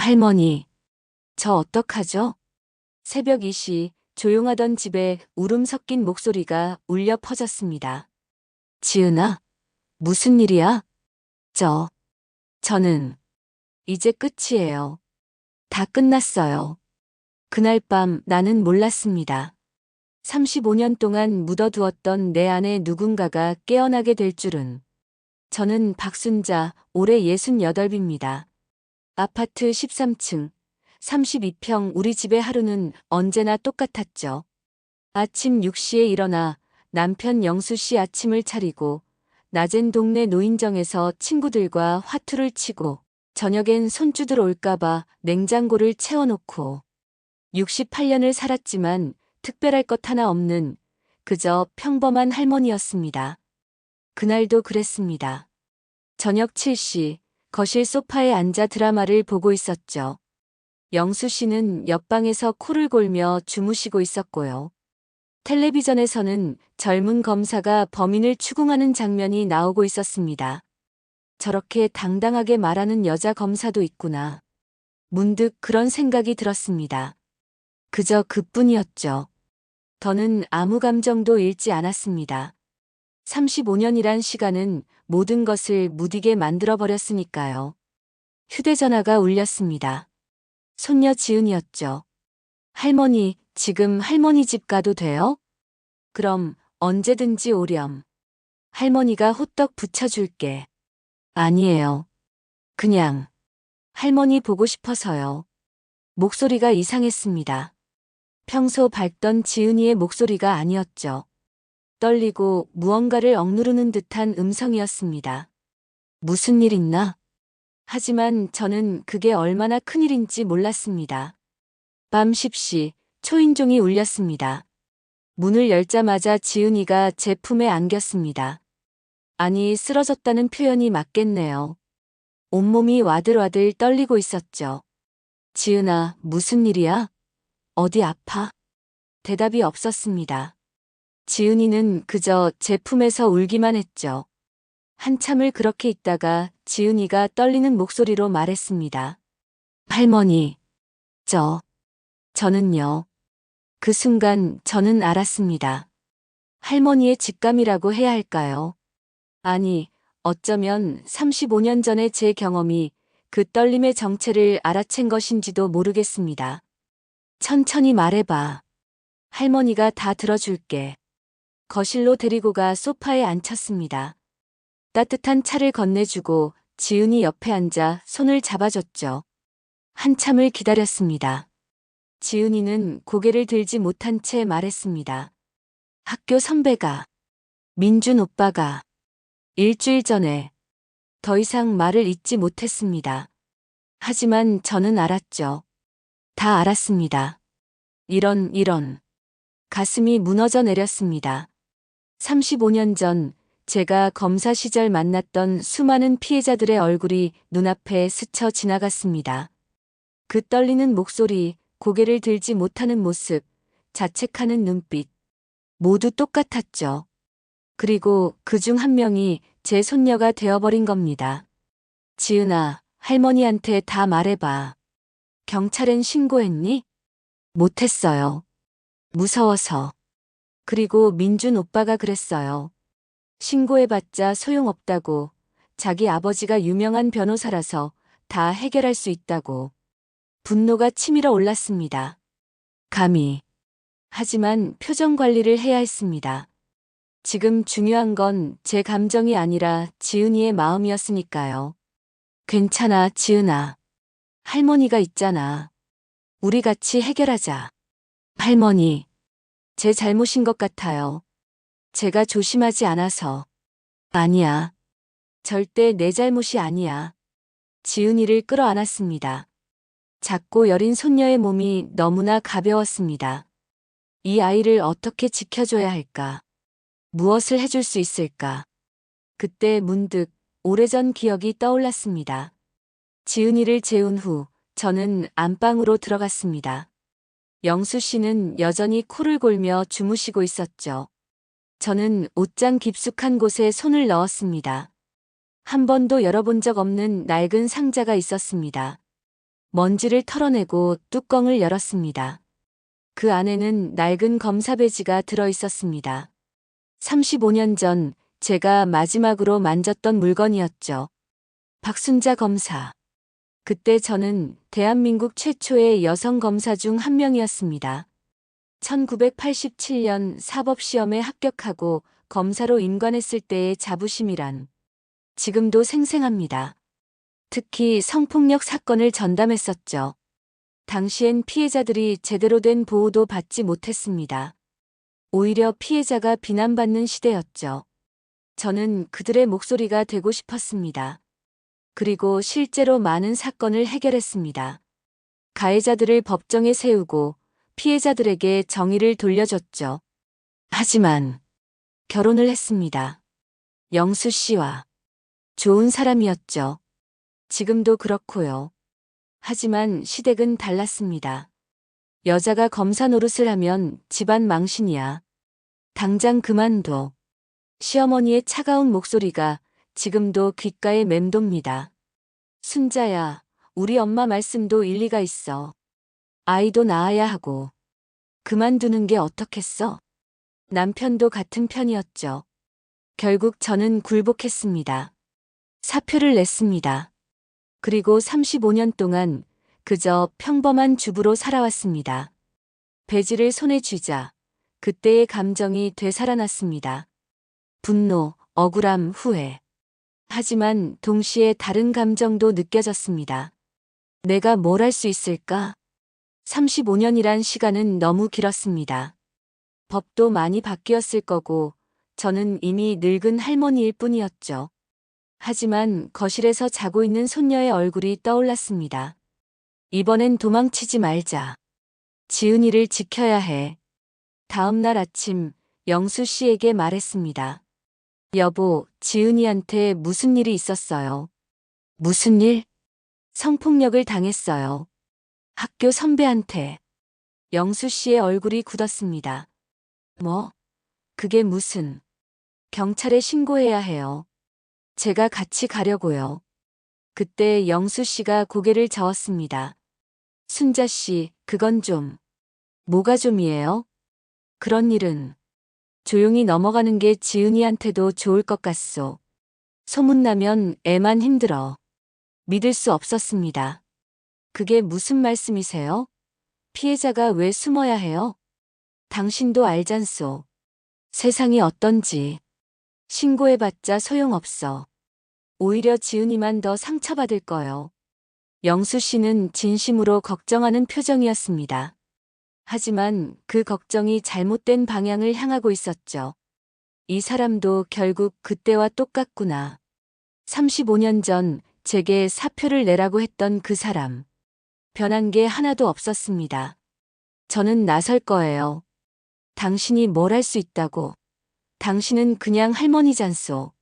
할머니, 저 어떡하죠? 새벽 2시 조용하던 집에 울음 섞인 목소리가 울려 퍼졌습니다. 지은아, 무슨 일이야? 저, 저는 이제 끝이에요. 다 끝났어요. 그날 밤 나는 몰랐습니다. 35년 동안 묻어두었던 내 안에 누군가가 깨어나게 될 줄은. 저는 박순자, 올해 68입니다. 아파트 13층, 32평 우리 집의 하루는 언제나 똑같았죠. 아침 6시에 일어나 남편 영수 씨 아침을 차리고, 낮엔 동네 노인정에서 친구들과 화투를 치고, 저녁엔 손주들 올까봐 냉장고를 채워놓고, 68년을 살았지만 특별할 것 하나 없는 그저 평범한 할머니였습니다. 그날도 그랬습니다. 저녁 7시 거실 소파에 앉아 드라마를 보고 있었죠. 영수 씨는 옆방에서 코를 골며 주무시고 있었고요. 텔레비전에서는 젊은 검사가 범인을 추궁하는 장면이 나오고 있었습니다. 저렇게 당당하게 말하는 여자 검사도 있구나. 문득 그런 생각이 들었습니다. 그저 그뿐이었죠. 더는 아무 감정도 잃지 않았습니다. 35년이란 시간은 모든 것을 무디게 만들어버렸으니까요. 휴대전화가 울렸습니다. 손녀 지은이었죠. 할머니, 지금 할머니 집 가도 돼요? 그럼 언제든지 오렴. 할머니가 호떡 부쳐줄게. 아니에요. 그냥 할머니 보고 싶어서요. 목소리가 이상했습니다. 평소 밝던 지은이의 목소리가 아니었죠. 떨리고 무언가를 억누르는 듯한 음성이었습니다. 무슨 일 있나? 하지만 저는 그게 얼마나 큰일인지 몰랐습니다. 밤 10시 초인종이 울렸습니다. 문을 열자마자 지은이가 제 품에 안겼습니다. 아니, 쓰러졌다는 표현이 맞겠네요. 온몸이 와들와들 떨리고 있었죠. 지은아, 무슨 일이야? 어디 아파? 대답이 없었습니다. 지은이는 그저 제 품에서 울기만 했죠. 한참을 그렇게 있다가 지은이가 떨리는 목소리로 말했습니다. 할머니, 저는요. 그 순간 저는 알았습니다. 할머니의 직감이라고 해야 할까요? 아니, 어쩌면 35년 전의 제 경험이 그 떨림의 정체를 알아챈 것인지도 모르겠습니다. 천천히 말해봐. 할머니가 다 들어줄게. 거실로 데리고 가 소파에 앉혔습니다. 따뜻한 차를 건네주고 지은이 옆에 앉아 손을 잡아줬죠. 한참을 기다렸습니다. 지은이는 고개를 들지 못한 채 말했습니다. 학교 선배가, 민준 오빠가, 일주일 전에. 더 이상 말을 잇지 못했습니다. 하지만 저는 알았죠. 다 알았습니다. 이런. 가슴이 무너져 내렸습니다. 35년 전 제가 검사 시절 만났던 수많은 피해자들의 얼굴이 눈앞에 스쳐 지나갔습니다. 그 떨리는 목소리, 고개를 들지 못하는 모습, 자책하는 눈빛, 모두 똑같았죠. 그리고 그중 한 명이 제 손녀가 되어버린 겁니다. 지은아, 할머니한테 다 말해봐. 경찰엔 신고했니? 못했어요. 무서워서. 그리고 민준 오빠가 그랬어요. 신고해봤자 소용없다고. 자기 아버지가 유명한 변호사라서 다 해결할 수 있다고. 분노가 치밀어 올랐습니다. 감히. 하지만 표정 관리를 해야 했습니다. 지금 중요한 건 제 감정이 아니라 지은이의 마음이었으니까요. 괜찮아, 지은아. 할머니가 있잖아. 우리 같이 해결하자. 할머니, 제 잘못인 것 같아요. 제가 조심하지 않아서. 아니야. 절대 내 잘못이 아니야. 지은이를 끌어안았습니다. 작고 여린 손녀의 몸이 너무나 가벼웠습니다. 이 아이를 어떻게 지켜줘야 할까? 무엇을 해줄 수 있을까? 그때 문득 오래전 기억이 떠올랐습니다. 지은이를 재운 후 저는 안방으로 들어갔습니다. 영수 씨는 여전히 코를 골며 주무시고 있었죠. 저는 옷장 깊숙한 곳에 손을 넣었습니다. 한 번도 열어본 적 없는 낡은 상자가 있었습니다. 먼지를 털어내고 뚜껑을 열었습니다. 그 안에는 낡은 검사 배지가 들어 있었습니다. 35년 전 제가 마지막으로 만졌던 물건이었죠. 박순자 검사. 그때 저는 대한민국 최초의 여성 검사 중 한 명이었습니다. 1987년 사법시험에 합격하고 검사로 임관했을 때의 자부심이란 지금도 생생합니다. 특히 성폭력 사건을 전담했었죠. 당시엔 피해자들이 제대로 된 보호도 받지 못했습니다. 오히려 피해자가 비난받는 시대였죠. 저는 그들의 목소리가 되고 싶었습니다. 그리고 실제로 많은 사건을 해결했습니다. 가해자들을 법정에 세우고 피해자들에게 정의를 돌려줬죠. 하지만 결혼을 했습니다. 영수 씨와. 좋은 사람이었죠. 지금도 그렇고요. 하지만 시댁은 달랐습니다. 여자가 검사 노릇을 하면 집안 망신이야. 당장 그만둬. 시어머니의 차가운 목소리가 지금도 귓가에 맴돕니다. 순자야, 우리 엄마 말씀도 일리가 있어. 아이도 낳아야 하고. 그만두는 게 어떻겠어? 남편도 같은 편이었죠. 결국 저는 굴복했습니다. 사표를 냈습니다. 그리고 35년 동안 그저 평범한 주부로 살아왔습니다. 배지를 손에 쥐자 그때의 감정이 되살아났습니다. 분노, 억울함, 후회. 하지만 동시에 다른 감정도 느껴졌습니다. 내가 뭘 할 수 있을까? 35년이란 시간은 너무 길었습니다. 법도 많이 바뀌었을 거고 저는 이미 늙은 할머니일 뿐이었죠. 하지만 거실에서 자고 있는 손녀의 얼굴이 떠올랐습니다. 이번엔 도망치지 말자. 지은이를 지켜야 해. 다음 날 아침 영수 씨에게 말했습니다. 여보, 지은이한테 무슨 일이 있었어요. 무슨 일? 성폭력을 당했어요. 학교 선배한테. 영수 씨의 얼굴이 굳었습니다. 뭐? 그게 무슨? 경찰에 신고해야 해요. 제가 같이 가려고요. 그때 영수 씨가 고개를 저었습니다. 순자 씨, 그건 좀. 뭐가 좀이에요? 그런 일은 조용히 넘어가는 게 지은이한테도 좋을 것 같소. 소문나면 애만 힘들어. 믿을 수 없었습니다. 그게 무슨 말씀이세요? 피해자가 왜 숨어야 해요? 당신도 알잖소. 세상이 어떤지. 신고해봤자 소용없어. 오히려 지은이만 더 상처받을 거요. 영수 씨는 진심으로 걱정하는 표정이었습니다. 하지만 그 걱정이 잘못된 방향을 향하고 있었죠. 이 사람도 결국 그때와 똑같구나. 35년 전 제게 사표를 내라고 했던 그 사람. 변한 게 하나도 없었습니다. 저는 나설 거예요. 당신이 뭘 할 수 있다고. 당신은 그냥 할머니잖소.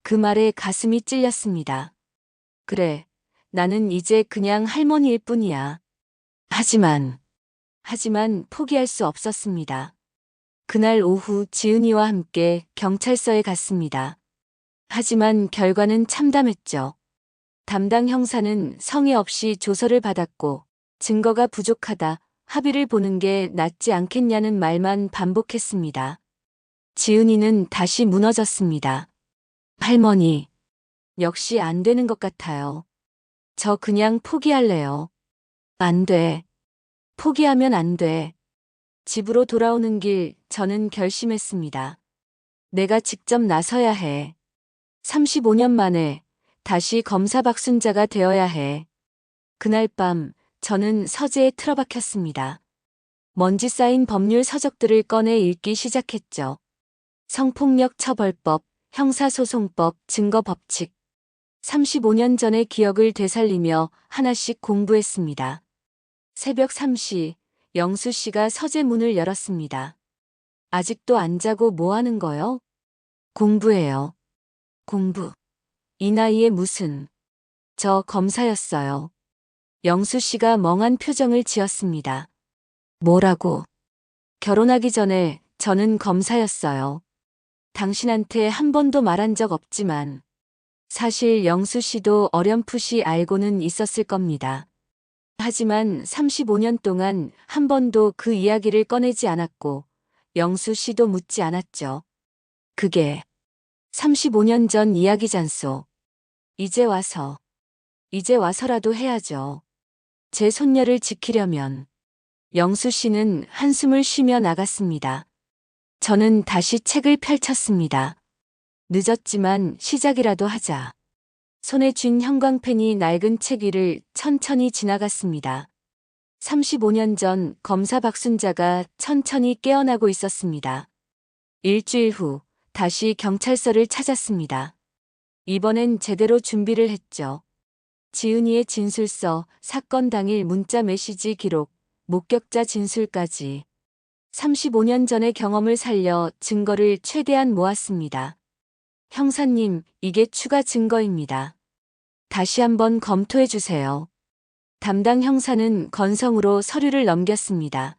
그 말에 가슴이 찔렸습니다. 그래, 나는 이제 그냥 할머니일 뿐이야. 하지만 포기할 수 없었습니다. 그날 오후 지은이와 함께 경찰서에 갔습니다. 하지만 결과는 참담했죠. 담당 형사는 성의 없이 조서를 받았고 증거가 부족하다 합의를 보는 게 낫지 않겠냐는 말만 반복했습니다. 지은이는 다시 무너졌습니다. 할머니, 역시 안 되는 것 같아요. 저 그냥 포기할래요. 안 돼. 포기하면 안 돼. 집으로 돌아오는 길 저는 결심했습니다. 내가 직접 나서야 해. 35년 만에 다시 검사 박순자가 되어야 해. 그날 밤 저는 서재에 틀어박혔습니다. 먼지 쌓인 법률 서적들을 꺼내 읽기 시작했죠. 성폭력 처벌법, 형사소송법, 증거법칙. 35년 전의 기억을 되살리며 하나씩 공부했습니다. 새벽 3시 영수 씨가 서재 문을 열었습니다. 아직도 안 자고 뭐 하는 거요? 공부해요. 공부. 이 나이에 무슨. 저 검사였어요. 영수 씨가 멍한 표정을 지었습니다. 뭐라고? 결혼하기 전에 저는 검사였어요. 당신한테 한 번도 말한 적 없지만 사실 영수 씨도 어렴풋이 알고는 있었을 겁니다. 하지만 35년 동안 한 번도 그 이야기를 꺼내지 않았고 영수 씨도 묻지 않았죠. 그게 35년 전 이야기잖소. 이제 와서라도 해야죠. 제 손녀를 지키려면. 영수 씨는 한숨을 쉬며 나갔습니다. 저는 다시 책을 펼쳤습니다. 늦었지만 시작이라도 하자. 손에 쥔 형광펜이 낡은 책 위를 천천히 지나갔습니다. 35년 전 검사 박순자가 천천히 깨어나고 있었습니다. 일주일 후 다시 경찰서를 찾았습니다. 이번엔 제대로 준비를 했죠. 지은이의 진술서, 사건 당일 문자 메시지 기록, 목격자 진술까지 35년 전의 경험을 살려 증거를 최대한 모았습니다. 형사님, 이게 추가 증거입니다. 다시 한번 검토해 주세요. 담당 형사는 건성으로 서류를 넘겼습니다.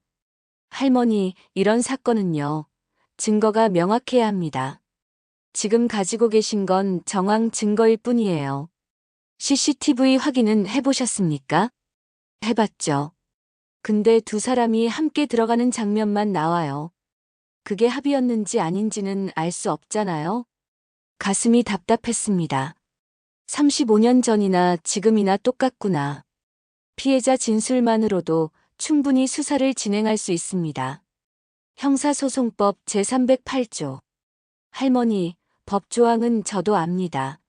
할머니, 이런 사건은요. 증거가 명확해야 합니다. 지금 가지고 계신 건 정황 증거일 뿐이에요. CCTV 확인은 해보셨습니까? 해봤죠. 근데 두 사람이 함께 들어가는 장면만 나와요. 그게 합의였는지 아닌지는 알 수 없잖아요. 가슴이 답답했습니다. 35년 전이나 지금이나 똑같구나. 피해자 진술만으로도 충분히 수사를 진행할 수 있습니다. 형사소송법 제308조. 할머니, 법조항은 저도 압니다.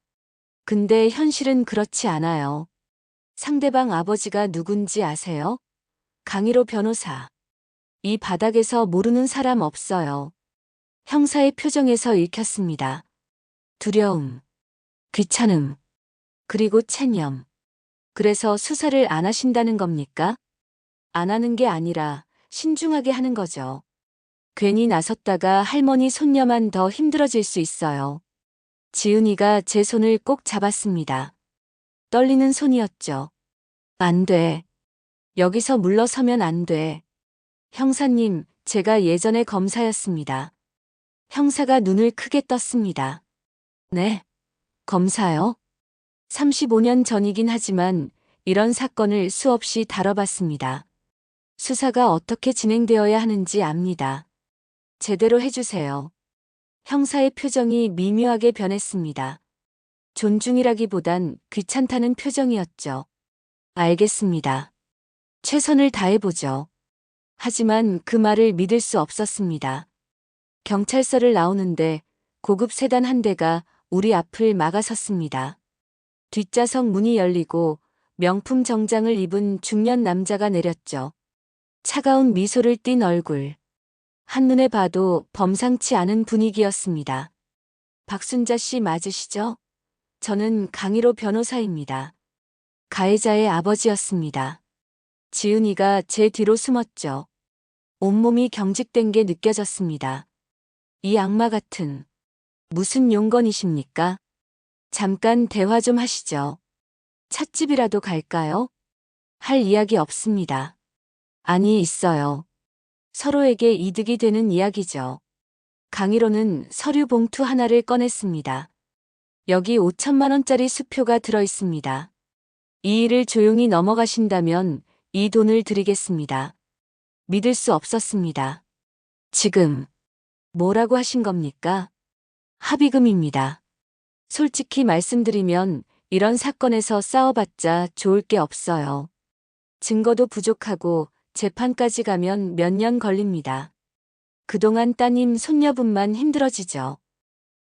근데 현실은 그렇지 않아요. 상대방 아버지가 누군지 아세요? 강일호 변호사. 이 바닥에서 모르는 사람 없어요. 형사의 표정에서 읽혔습니다. 두려움, 귀찮음, 그리고 체념. 그래서 수사를 안 하신다는 겁니까? 안 하는 게 아니라 신중하게 하는 거죠. 괜히 나섰다가 할머니 손녀만 더 힘들어질 수 있어요. 지은이가 제 손을 꼭 잡았습니다. 떨리는 손이었죠. 안 돼. 여기서 물러서면 안 돼. 형사님, 제가 예전에 검사였습니다. 형사가 눈을 크게 떴습니다. 네. 검사요? 35년 전이긴 하지만 이런 사건을 수없이 다뤄봤습니다. 수사가 어떻게 진행되어야 하는지 압니다. 제대로 해주세요. 형사의 표정이 미묘하게 변했습니다. 존중이라기보단 귀찮다는 표정이었죠. 알겠습니다. 최선을 다해보죠. 하지만 그 말을 믿을 수 없었습니다. 경찰서를 나오는데 고급 세단 한 대가 우리 앞을 막아섰습니다. 뒷좌석 문이 열리고 명품 정장을 입은 중년 남자가 내렸죠. 차가운 미소를 띤 얼굴. 한눈에 봐도 범상치 않은 분위기였습니다. 박순자 씨 맞으시죠? 저는 강일호 변호사입니다. 가해자의 아버지였습니다. 지은이가 제 뒤로 숨었죠. 온몸이 경직된 게 느껴졌습니다. 이 악마 같은. 무슨 용건이십니까? 잠깐 대화 좀 하시죠. 찻집이라도 갈까요? 할 이야기 없습니다. 아니, 있어요. 서로에게 이득이 되는 이야기죠. 강일호는 서류 봉투 하나를 꺼냈습니다. 여기 5천만 원짜리 수표가 들어 있습니다. 이 일을 조용히 넘어가신다면 이 돈을 드리겠습니다. 믿을 수 없었습니다. 지금 뭐라고 하신 겁니까? 합의금입니다. 솔직히 말씀드리면 이런 사건에서 싸워봤자 좋을 게 없어요. 증거도 부족하고 재판까지 가면 몇 년 걸립니다. 그동안 따님 손녀분만 힘들어지죠.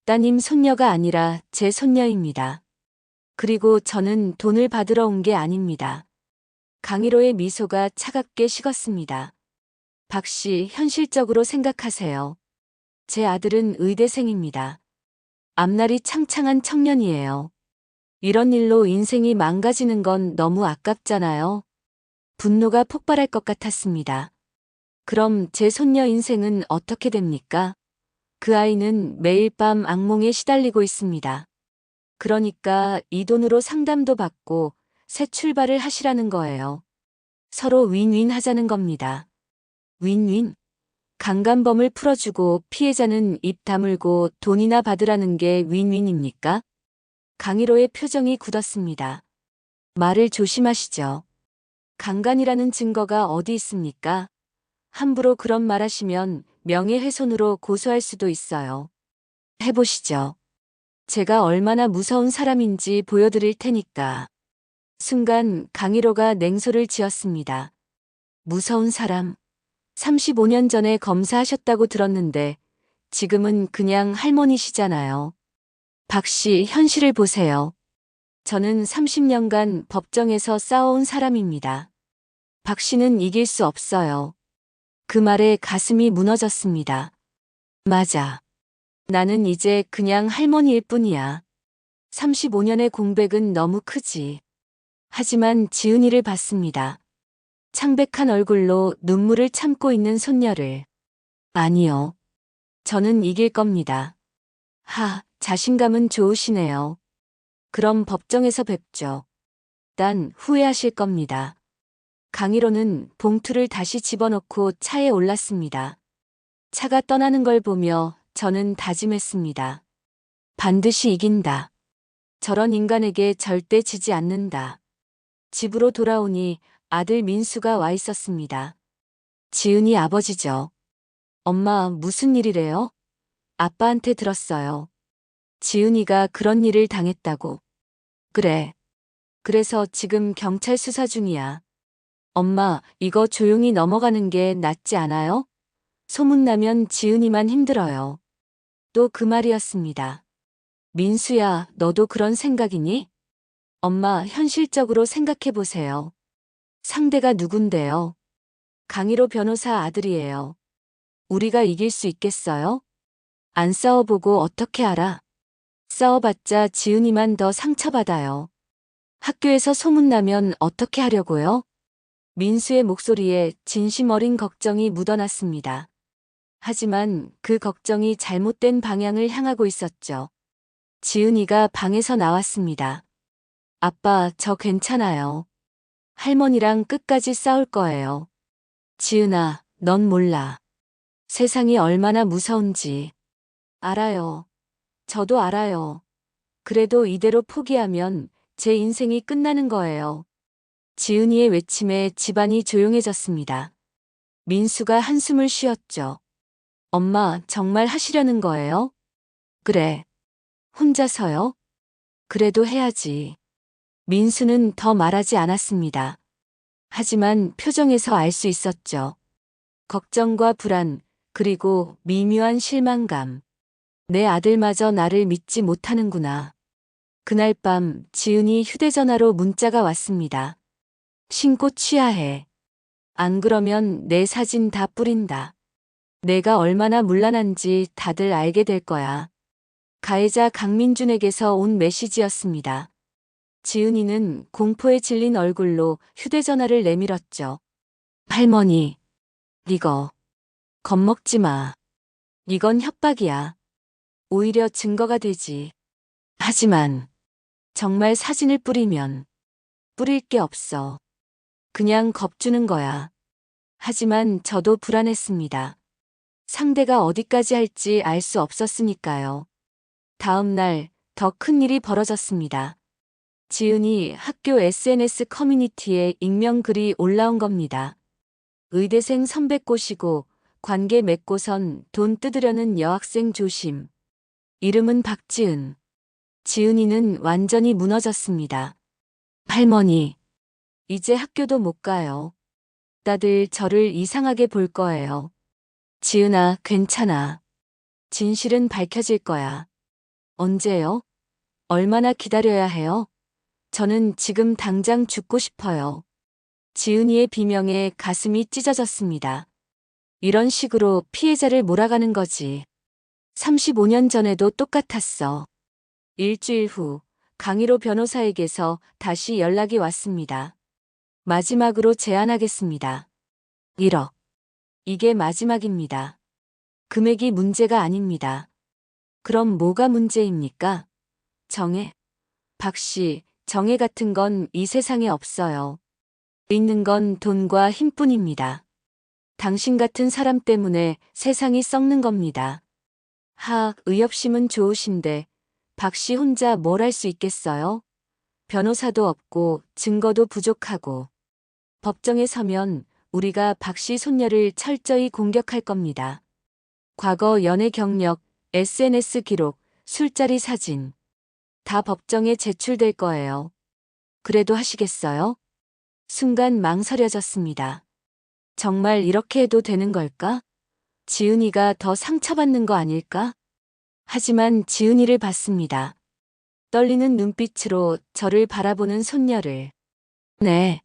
따님 손녀가 아니라 제 손녀입니다. 그리고 저는 돈을 받으러 온 게 아닙니다. 강일호의 미소가 차갑게 식었습니다. 박 씨, 현실적으로 생각하세요. 제 아들은 의대생입니다. 앞날이 창창한 청년이에요. 이런 일로 인생이 망가지는 건 너무 아깝잖아요. 분노가 폭발할 것 같았습니다. 그럼 제 손녀 인생은 어떻게 됩니까? 그 아이는 매일 밤 악몽에 시달리고 있습니다. 그러니까 이 돈으로 상담도 받고 새 출발을 하시라는 거예요. 서로 윈윈 하자는 겁니다. 윈윈? 강간범을 풀어주고 피해자는 입 다물고 돈이나 받으라는 게 윈윈입니까? 강일호의 표정이 굳었습니다. 말을 조심하시죠. 강간이라는 증거가 어디 있습니까? 함부로 그런 말 하시면 명예훼손으로 고소할 수도 있어요. 해보시죠. 제가 얼마나 무서운 사람인지 보여드릴 테니까. 순간 강희로가 냉소를 지었습니다. 무서운 사람. 35년 전에 검사하셨다고 들었는데 지금은 그냥 할머니시잖아요. 박 씨, 현실을 보세요. 저는 30년간 법정에서 싸워온 사람입니다. 박 씨는 이길 수 없어요. 그 말에 가슴이 무너졌습니다. 맞아. 나는 이제 그냥 할머니일 뿐이야. 35년의 공백은 너무 크지. 하지만 지은이를 봤습니다. 창백한 얼굴로 눈물을 참고 있는 손녀를. 아니요. 저는 이길 겁니다. 자신감은 좋으시네요. 그럼 법정에서 뵙죠. 난 후회하실 겁니다. 강희로는 봉투를 다시 집어넣고 차에 올랐습니다. 차가 떠나는 걸 보며 저는 다짐했습니다. 반드시 이긴다. 저런 인간에게 절대 지지 않는다. 집으로 돌아오니 아들 민수가 와 있었습니다. 지은이 아버지죠. 엄마, 무슨 일이래요? 아빠한테 들었어요. 지은이가 그런 일을 당했다고. 그래. 그래서 지금 경찰 수사 중이야. 엄마, 이거 조용히 넘어가는 게 낫지 않아요? 소문나면 지은이만 힘들어요. 또 그 말이었습니다. 민수야, 너도 그런 생각이니? 엄마, 현실적으로 생각해보세요. 상대가 누군데요? 강희로 변호사 아들이에요. 우리가 이길 수 있겠어요? 안 싸워보고 어떻게 알아? 싸워봤자 지은이만 더 상처받아요. 학교에서 소문나면 어떻게 하려고요? 민수의 목소리에 진심 어린 걱정이 묻어났습니다. 하지만 그 걱정이 잘못된 방향을 향하고 있었죠. 지은이가 방에서 나왔습니다. 아빠, 저 괜찮아요. 할머니랑 끝까지 싸울 거예요. 지은아, 넌 몰라. 세상이 얼마나 무서운지. 알아요. 저도 알아요. 그래도 이대로 포기하면 제 인생이 끝나는 거예요. 지은이의 외침에 집안이 조용해졌습니다. 민수가 한숨을 쉬었죠. 엄마, 정말 하시려는 거예요? 그래. 혼자서요? 그래도 해야지. 민수는 더 말하지 않았습니다. 하지만 표정에서 알 수 있었죠. 걱정과 불안, 그리고 미묘한 실망감. 내 아들마저 나를 믿지 못하는구나. 그날 밤 지은이 휴대전화로 문자가 왔습니다. 신고 취하해. 안 그러면 내 사진 다 뿌린다. 내가 얼마나 문란한지 다들 알게 될 거야. 가해자 강민준에게서 온 메시지였습니다. 지은이는 공포에 질린 얼굴로 휴대전화를 내밀었죠. 할머니, 이거 겁먹지 마. 이건 협박이야. 오히려 증거가 되지. 하지만 정말 사진을 뿌리면 뿌릴 게 없어. 그냥 겁주는 거야. 하지만 저도 불안했습니다. 상대가 어디까지 할지 알 수 없었으니까요. 다음 날 더 큰 일이 벌어졌습니다. 지은이 학교 SNS 커뮤니티에 익명 글이 올라온 겁니다. 의대생 선배 꼬시고 관계 맺고선 돈 뜯으려는 여학생 조심. 이름은 박지은. 지은이는 완전히 무너졌습니다. 할머니, 이제 학교도 못 가요. 다들 저를 이상하게 볼 거예요. 지은아, 괜찮아. 진실은 밝혀질 거야. 언제요? 얼마나 기다려야 해요? 저는 지금 당장 죽고 싶어요. 지은이의 비명에 가슴이 찢어졌습니다. 이런 식으로 피해자를 몰아가는 거지. 35년 전에도 똑같았어. 일주일 후 강희로 변호사에게서 다시 연락이 왔습니다. 마지막으로 제안하겠습니다. 1억. 이게 마지막입니다. 금액이 문제가 아닙니다. 그럼 뭐가 문제입니까? 정해. 박 씨, 정해 같은 건 이 세상에 없어요. 있는 건 돈과 힘뿐입니다. 당신 같은 사람 때문에 세상이 썩는 겁니다. 의협심은 좋으신데 박 씨 혼자 뭘 할 수 있겠어요? 변호사도 없고 증거도 부족하고. 법정에 서면 우리가 박 씨 손녀를 철저히 공격할 겁니다. 과거 연애 경력, SNS 기록, 술자리 사진. 다 법정에 제출될 거예요. 그래도 하시겠어요? 순간 망설여졌습니다. 정말 이렇게 해도 되는 걸까? 지은이가 더 상처받는 거 아닐까? 하지만 지은이를 봤습니다. 떨리는 눈빛으로 저를 바라보는 손녀를. 네.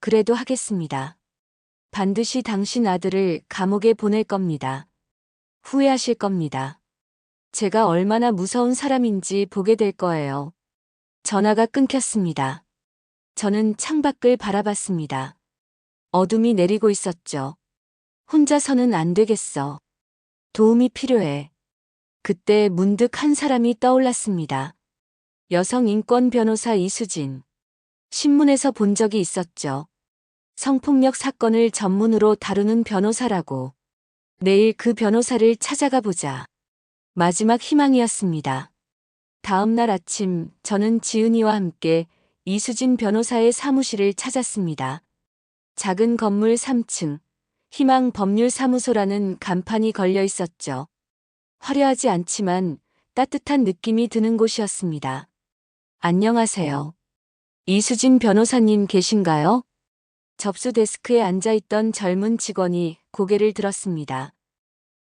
그래도 하겠습니다. 반드시 당신 아들을 감옥에 보낼 겁니다. 후회하실 겁니다. 제가 얼마나 무서운 사람인지 보게 될 거예요. 전화가 끊겼습니다. 저는 창밖을 바라봤습니다. 어둠이 내리고 있었죠. 혼자서는 안 되겠어. 도움이 필요해. 그때 문득 한 사람이 떠올랐습니다. 여성 인권 변호사 이수진. 신문에서 본 적이 있었죠. 성폭력 사건을 전문으로 다루는 변호사라고. 내일 그 변호사를 찾아가 보자. 마지막 희망이었습니다. 다음 날 아침 저는 지은이와 함께 이수진 변호사의 사무실을 찾았습니다. 작은 건물 3층, 희망 법률사무소라는 간판이 걸려 있었죠. 화려하지 않지만 따뜻한 느낌이 드는 곳이었습니다. 안녕하세요. 이수진 변호사님 계신가요? 접수 데스크에 앉아있던 젊은 직원이 고개를 들었습니다.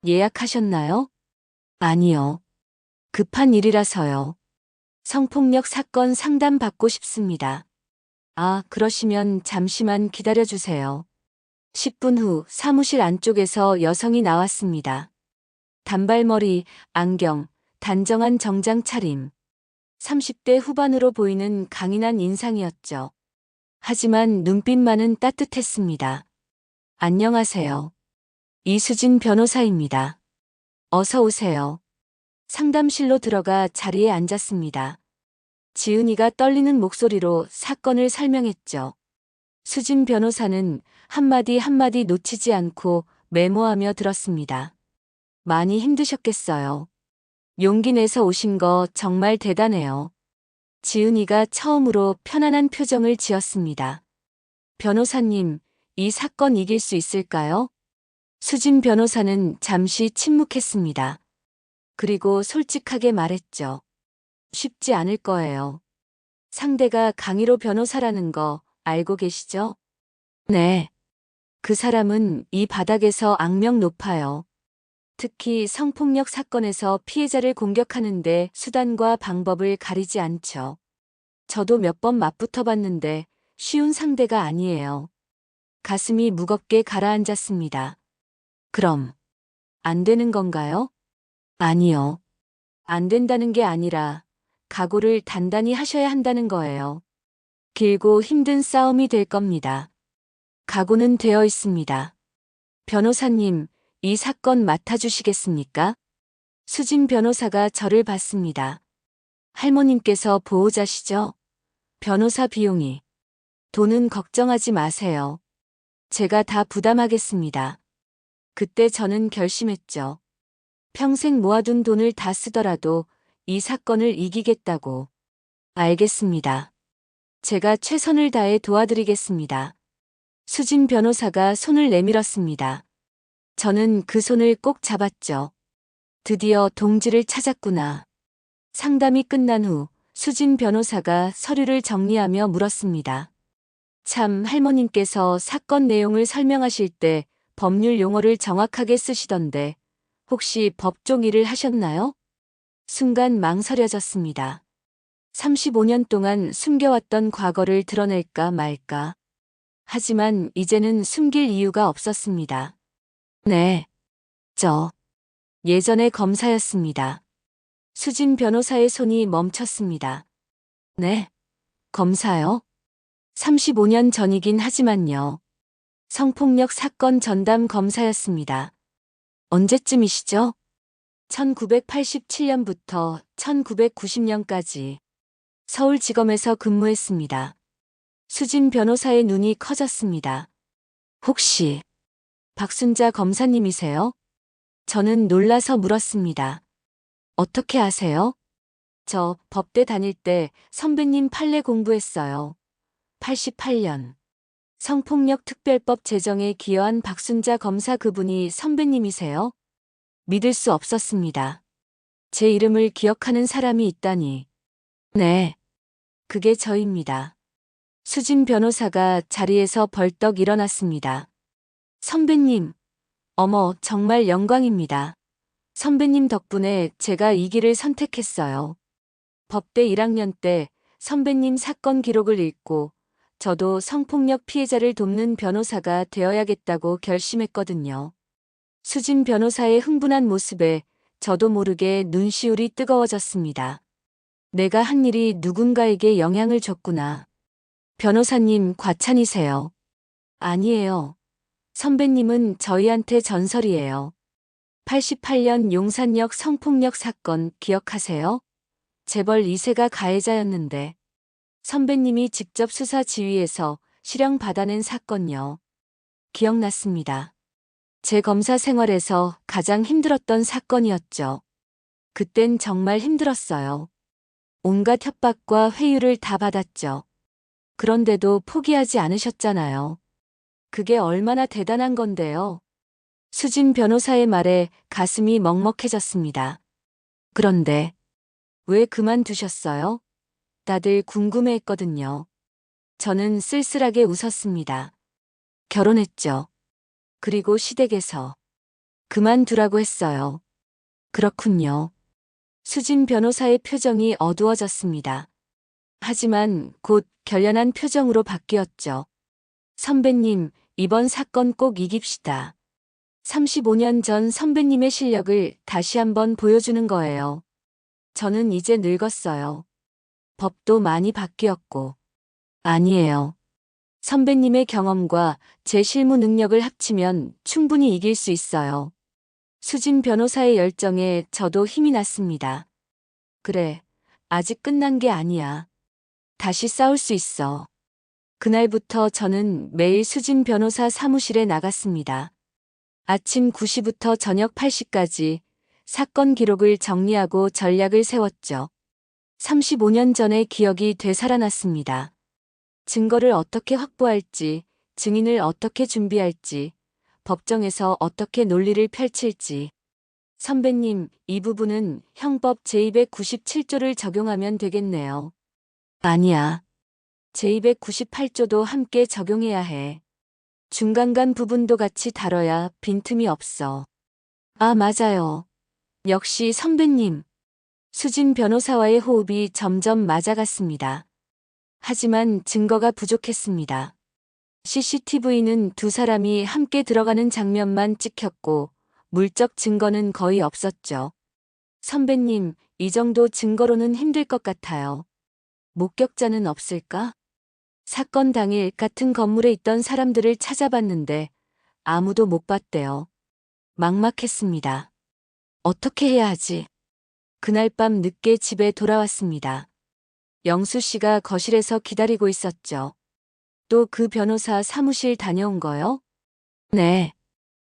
예약하셨나요? 아니요. 급한 일이라서요. 성폭력 사건 상담 받고 싶습니다. 아, 그러시면 잠시만 기다려주세요. 10분 후 사무실 안쪽에서 여성이 나왔습니다. 단발머리, 안경, 단정한 정장 차림. 30대 후반으로 보이는 강인한 인상이었죠. 하지만 눈빛만은 따뜻했습니다. 안녕하세요. 이수진 변호사입니다. 어서 오세요. 상담실로 들어가 자리에 앉았습니다. 지은이가 떨리는 목소리로 사건을 설명했죠. 수진 변호사는 한마디 한마디 놓치지 않고 메모하며 들었습니다. 많이 힘드셨겠어요. 용기 내서 오신 거 정말 대단해요. 지은이가 처음으로 편안한 표정을 지었습니다. 변호사님, 이 사건 이길 수 있을까요? 수진 변호사는 잠시 침묵했습니다. 그리고 솔직하게 말했죠. 쉽지 않을 거예요. 상대가 강희로 변호사라는 거 알고 계시죠? 네. 그 사람은 이 바닥에서 악명 높아요. 특히 성폭력 사건에서 피해자를 공격하는데 수단과 방법을 가리지 않죠. 저도 몇 번 맞붙어 봤는데 쉬운 상대가 아니에요. 가슴이 무겁게 가라앉았습니다. 그럼 안 되는 건가요? 아니요. 안 된다는 게 아니라 각오를 단단히 하셔야 한다는 거예요. 길고 힘든 싸움이 될 겁니다. 각오는 되어 있습니다. 변호사님, 이 사건 맡아주시겠습니까? 수진 변호사가 저를 봤습니다. 할머님께서 보호자시죠? 변호사 비용이. 돈은 걱정하지 마세요. 제가 다 부담하겠습니다. 그때 저는 결심했죠. 평생 모아둔 돈을 다 쓰더라도 이 사건을 이기겠다고. 알겠습니다. 제가 최선을 다해 도와드리겠습니다. 수진 변호사가 손을 내밀었습니다. 저는 그 손을 꼭 잡았죠. 드디어 동지를 찾았구나. 상담이 끝난 후 수진 변호사가 서류를 정리하며 물었습니다. 참, 할머님께서 사건 내용을 설명하실 때 법률 용어를 정확하게 쓰시던데 혹시 법조 일을 하셨나요? 순간 망설여졌습니다. 35년 동안 숨겨왔던 과거를 드러낼까 말까. 하지만 이제는 숨길 이유가 없었습니다. 네. 저 예전에 검사였습니다. 수진 변호사의 손이 멈췄습니다. 네. 검사요? 35년 전이긴 하지만요. 성폭력 사건 전담 검사였습니다. 언제쯤이시죠? 1987년부터 1990년까지 서울지검에서 근무했습니다. 수진 변호사의 눈이 커졌습니다. 혹시 박순자 검사님이세요? 저는 놀라서 물었습니다. 어떻게 아세요? 저 법대 다닐 때 선배님 판례 공부했어요. 88년. 성폭력 특별법 제정에 기여한 박순자 검사 그분이 선배님이세요? 믿을 수 없었습니다. 제 이름을 기억하는 사람이 있다니. 네. 그게 저입니다. 수진 변호사가 자리에서 벌떡 일어났습니다. 선배님. 어머, 정말 영광입니다. 선배님 덕분에 제가 이 길을 선택했어요. 법대 1학년 때 선배님 사건 기록을 읽고 저도 성폭력 피해자를 돕는 변호사가 되어야겠다고 결심했거든요. 수진 변호사의 흥분한 모습에 저도 모르게 눈시울이 뜨거워졌습니다. 내가 한 일이 누군가에게 영향을 줬구나. 변호사님 과찬이세요. 아니에요. 선배님은 저희한테 전설이에요. 88년 용산역 성폭력 사건 기억하세요? 재벌 2세가 가해자였는데 선배님이 직접 수사 지휘해서 실형 받아낸 사건요. 기억났습니다. 제 검사 생활에서 가장 힘들었던 사건이었죠. 그땐 정말 힘들었어요. 온갖 협박과 회유를 다 받았죠. 그런데도 포기하지 않으셨잖아요. 그게 얼마나 대단한 건데요. 수진 변호사의 말에 가슴이 먹먹해졌습니다. 그런데 왜 그만두셨어요? 다들 궁금해했거든요. 저는 쓸쓸하게 웃었습니다. 결혼했죠. 그리고 시댁에서 그만두라고 했어요. 그렇군요. 수진 변호사의 표정이 어두워졌습니다. 하지만 곧 결연한 표정으로 바뀌었죠. 선배님, 이번 사건 꼭 이깁시다. 35년 전 선배님의 실력을 다시 한번 보여주는 거예요. 저는 이제 늙었어요. 법도 많이 바뀌었고. 아니에요. 선배님의 경험과 제 실무 능력을 합치면 충분히 이길 수 있어요. 수진 변호사의 열정에 저도 힘이 났습니다. 그래, 아직 끝난 게 아니야. 다시 싸울 수 있어. 그날부터 저는 매일 수진 변호사 사무실에 나갔습니다. 아침 9시부터 저녁 8시까지 사건 기록을 정리하고 전략을 세웠죠. 35년 전의 기억이 되살아났습니다. 증거를 어떻게 확보할지, 증인을 어떻게 준비할지, 법정에서 어떻게 논리를 펼칠지. 선배님, 이 부분은 형법 제297조를 적용하면 되겠네요. 아니야. 제298조도 함께 적용해야 해. 중간간 부분도 같이 다뤄야 빈틈이 없어. 아, 맞아요. 역시 선배님. 수진 변호사와의 호흡이 점점 맞아갔습니다. 하지만 증거가 부족했습니다. CCTV는 두 사람이 함께 들어가는 장면만 찍혔고 물적 증거는 거의 없었죠. 선배님, 이 정도 증거로는 힘들 것 같아요. 목격자는 없을까? 사건 당일 같은 건물에 있던 사람들을 찾아봤는데 아무도 못 봤대요. 막막했습니다. 어떻게 해야 하지? 그날 밤 늦게 집에 돌아왔습니다. 영수 씨가 거실에서 기다리고 있었죠. 또 그 변호사 사무실 다녀온 거요? 네.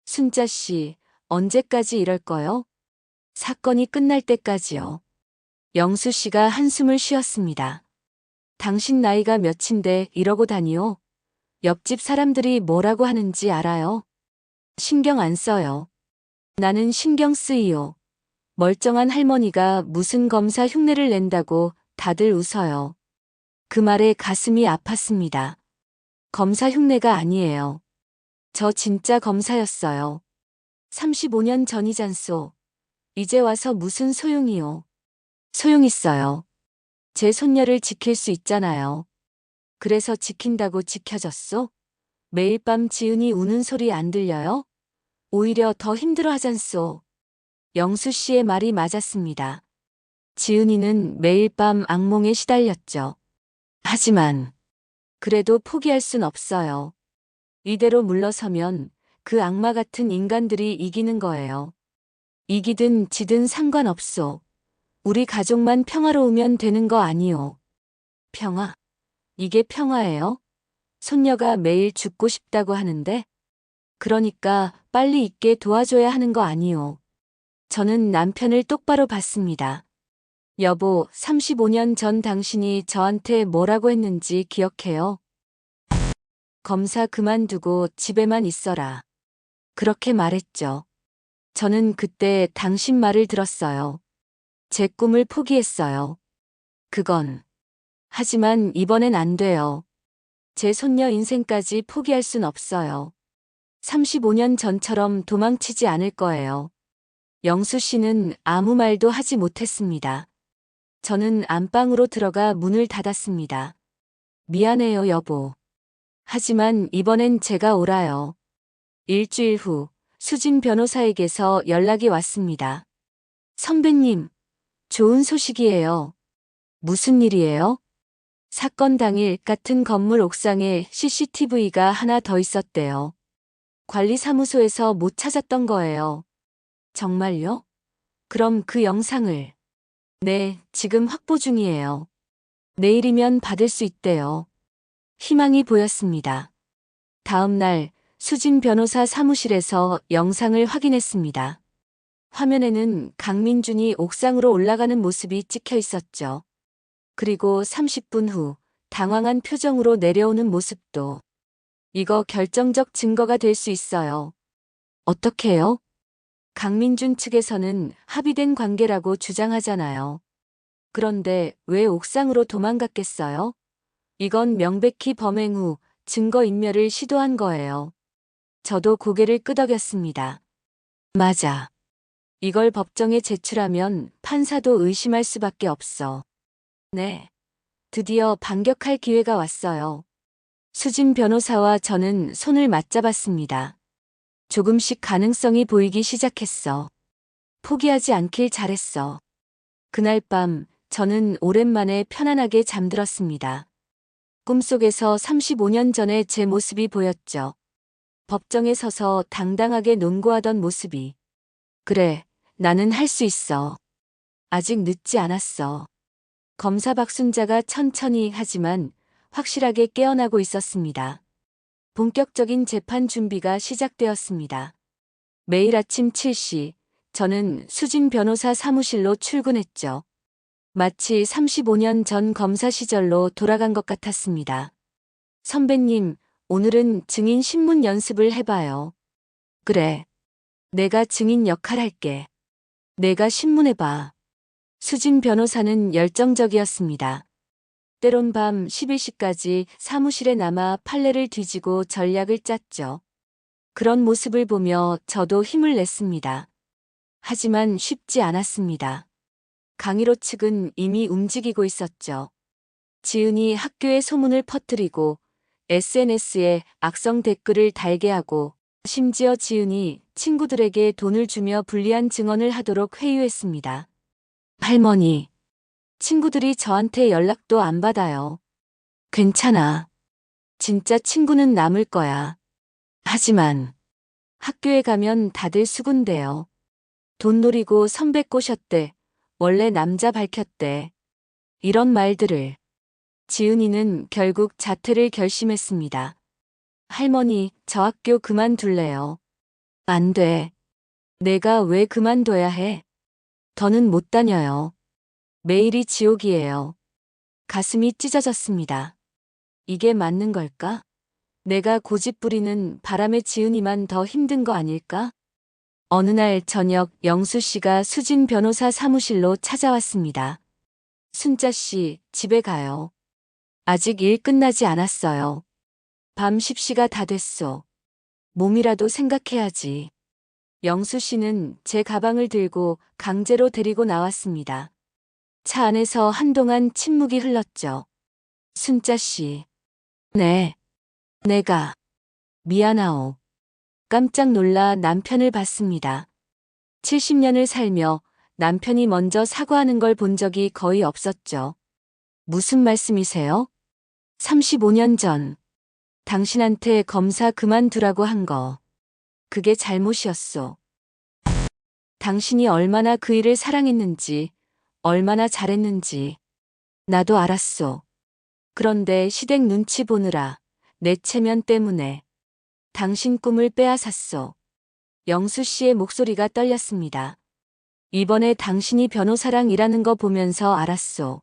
순자 씨, 언제까지 이럴 거요? 사건이 끝날 때까지요. 영수 씨가 한숨을 쉬었습니다. 당신 나이가 몇인데 이러고 다니요? 옆집 사람들이 뭐라고 하는지 알아요? 신경 안 써요. 나는 신경 쓰이요. 멀쩡한 할머니가 무슨 검사 흉내를 낸다고 다들 웃어요. 그 말에 가슴이 아팠습니다. 검사 흉내가 아니에요. 저 진짜 검사였어요. 35년 전이잖소. 이제 와서 무슨 소용이요. 소용 있어요. 제 손녀를 지킬 수 있잖아요. 그래서 지킨다고 지켜졌소? 매일 밤 지은이 우는 소리 안 들려요? 오히려 더 힘들어 하잖소. 영수 씨의 말이 맞았습니다. 지은이는 매일 밤 악몽에 시달렸죠. 하지만 그래도 포기할 순 없어요. 이대로 물러서면 그 악마 같은 인간들이 이기는 거예요. 이기든 지든 상관없소. 우리 가족만 평화로우면 되는 거 아니오. 평화? 이게 평화예요? 손녀가 매일 죽고 싶다고 하는데? 그러니까 빨리 있게 도와줘야 하는 거 아니오. 저는 남편을 똑바로 봤습니다. 여보, 35년 전 당신이 저한테 뭐라고 했는지 기억해요? 검사 그만두고 집에만 있어라. 그렇게 말했죠. 저는 그때 당신 말을 들었어요. 제 꿈을 포기했어요. 그건. 하지만 이번엔 안 돼요. 제 손녀 인생까지 포기할 순 없어요. 35년 전처럼 도망치지 않을 거예요. 영수 씨는 아무 말도 하지 못했습니다. 저는 안방으로 들어가 문을 닫았습니다. 미안해요, 여보. 하지만 이번엔 제가 옳아요. 일주일 후 수진 변호사에게서 연락이 왔습니다. 선배님, 좋은 소식이에요. 무슨 일이에요? 사건 당일 같은 건물 옥상에 CCTV가 하나 더 있었대요. 관리사무소에서 못 찾았던 거예요. 정말요? 그럼 그 영상을. 네, 지금 확보 중이에요. 내일이면 받을 수 있대요. 희망이 보였습니다. 다음 날 수진 변호사 사무실에서 영상을 확인했습니다. 화면에는 강민준이 옥상으로 올라가는 모습이 찍혀 있었죠. 그리고 30분 후 당황한 표정으로 내려오는 모습도. 이거 결정적 증거가 될 수 있어요. 어떻게요? 강민준 측에서는 합의된 관계라고 주장하잖아요. 그런데 왜 옥상으로 도망갔겠어요? 이건 명백히 범행 후 증거인멸을 시도한 거예요. 저도 고개를 끄덕였습니다. 맞아. 이걸 법정에 제출하면 판사도 의심할 수밖에 없어. 네. 드디어 반격할 기회가 왔어요. 수진 변호사와 저는 손을 맞잡았습니다. 조금씩 가능성이 보이기 시작했어. 포기하지 않길 잘했어. 그날 밤 저는 오랜만에 편안하게 잠들었습니다. 꿈속에서 35년 전의 제 모습이 보였죠. 법정에 서서 당당하게 논고하던 모습이. 그래, 나는 할 수 있어. 아직 늦지 않았어. 검사 박순자가 천천히 하지만 확실하게 깨어나고 있었습니다. 본격적인 재판 준비가 시작되었습니다. 매일 아침 7시, 저는 수진 변호사 사무실로 출근했죠. 마치 35년 전 검사 시절로 돌아간 것 같았습니다. 선배님, 오늘은 증인 신문 연습을 해봐요. 그래. 내가 증인 역할 할게. 내가 신문해봐. 수진 변호사는 열정적이었습니다. 때론 밤 11시까지 사무실에 남아 판례를 뒤지고 전략을 짰죠. 그런 모습을 보며 저도 힘을 냈습니다. 하지만 쉽지 않았습니다. 강일호 측은 이미 움직이고 있었죠. 지은이 학교에 소문을 퍼뜨리고 SNS에 악성 댓글을 달게 하고 심지어 지은이 친구들에게 돈을 주며 불리한 증언을 하도록 회유했습니다. 할머니, 친구들이 저한테 연락도 안 받아요. 괜찮아. 진짜 친구는 남을 거야. 하지만 학교에 가면 다들 수군대요. 돈 노리고 선배 꼬셨대. 원래 남자 밝혔대. 이런 말들을. 지은이는 결국 자퇴를 결심했습니다. 할머니, 저 학교 그만둘래요. 안 돼. 내가 왜 그만둬야 해? 더는 못 다녀요. 매일이 지옥이에요. 가슴이 찢어졌습니다. 이게 맞는 걸까? 내가 고집 부리는 바람에 지은이만 더 힘든 거 아닐까? 어느 날 저녁 영수 씨가 수진 변호사 사무실로 찾아왔습니다. 순자 씨, 집에 가요. 아직 일 끝나지 않았어요. 밤 10시가 다 됐소. 몸이라도 생각해야지. 영수 씨는 제 가방을 들고 강제로 데리고 나왔습니다. 차 안에서 한동안 침묵이 흘렀죠. 순자 씨. 네. 내가. 미안하오. 깜짝 놀라 남편을 봤습니다. 70년을 살며 남편이 먼저 사과하는 걸 본 적이 거의 없었죠. 무슨 말씀이세요? 35년 전. 당신한테 검사 그만두라고 한 거. 그게 잘못이었소. 당신이 얼마나 그 일을 사랑했는지, 얼마나 잘했는지. 나도 알았소. 그런데 시댁 눈치 보느라 내 체면 때문에 당신 꿈을 빼앗았소. 영수 씨의 목소리가 떨렸습니다. 이번에 당신이 변호사랑 일하는 거 보면서 알았소.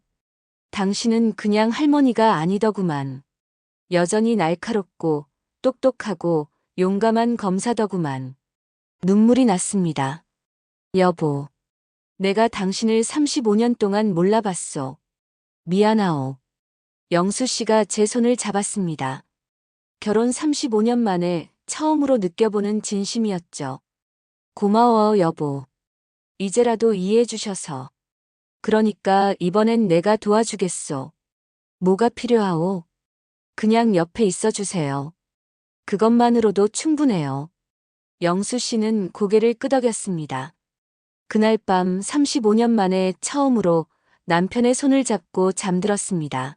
당신은 그냥 할머니가 아니더구만. 여전히 날카롭고 똑똑하고 용감한 검사더구만. 눈물이 났습니다. 여보, 내가 당신을 35년 동안 몰라봤소. 미안하오. 영수 씨가 제 손을 잡았습니다. 결혼 35년 만에 처음으로 느껴보는 진심이었죠. 고마워, 여보. 이제라도 이해해 주셔서. 그러니까 이번엔 내가 도와주겠소. 뭐가 필요하오? 그냥 옆에 있어 주세요. 그것만으로도 충분해요. 영수 씨는 고개를 끄덕였습니다. 그날 밤 35년 만에 처음으로 남편의 손을 잡고 잠들었습니다.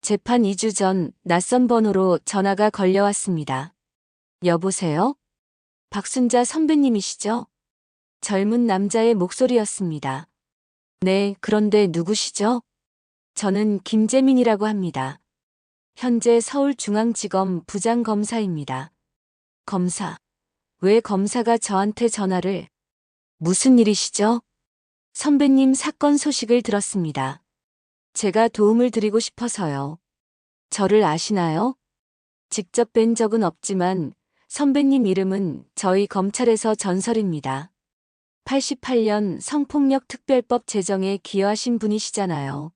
재판 2주 전 낯선 번호로 전화가 걸려왔습니다. 여보세요? 박순자 선배님이시죠? 젊은 남자의 목소리였습니다. 네, 그런데 누구시죠? 저는 김재민이라고 합니다. 현재 서울중앙지검 부장검사입니다. 검사. 왜 검사가 저한테 전화를? 무슨 일이시죠? 선배님 사건 소식을 들었습니다. 제가 도움을 드리고 싶어서요. 저를 아시나요? 직접 뵌 적은 없지만 선배님 이름은 저희 검찰에서 전설입니다. 88년 성폭력 특별법 제정에 기여하신 분이시잖아요.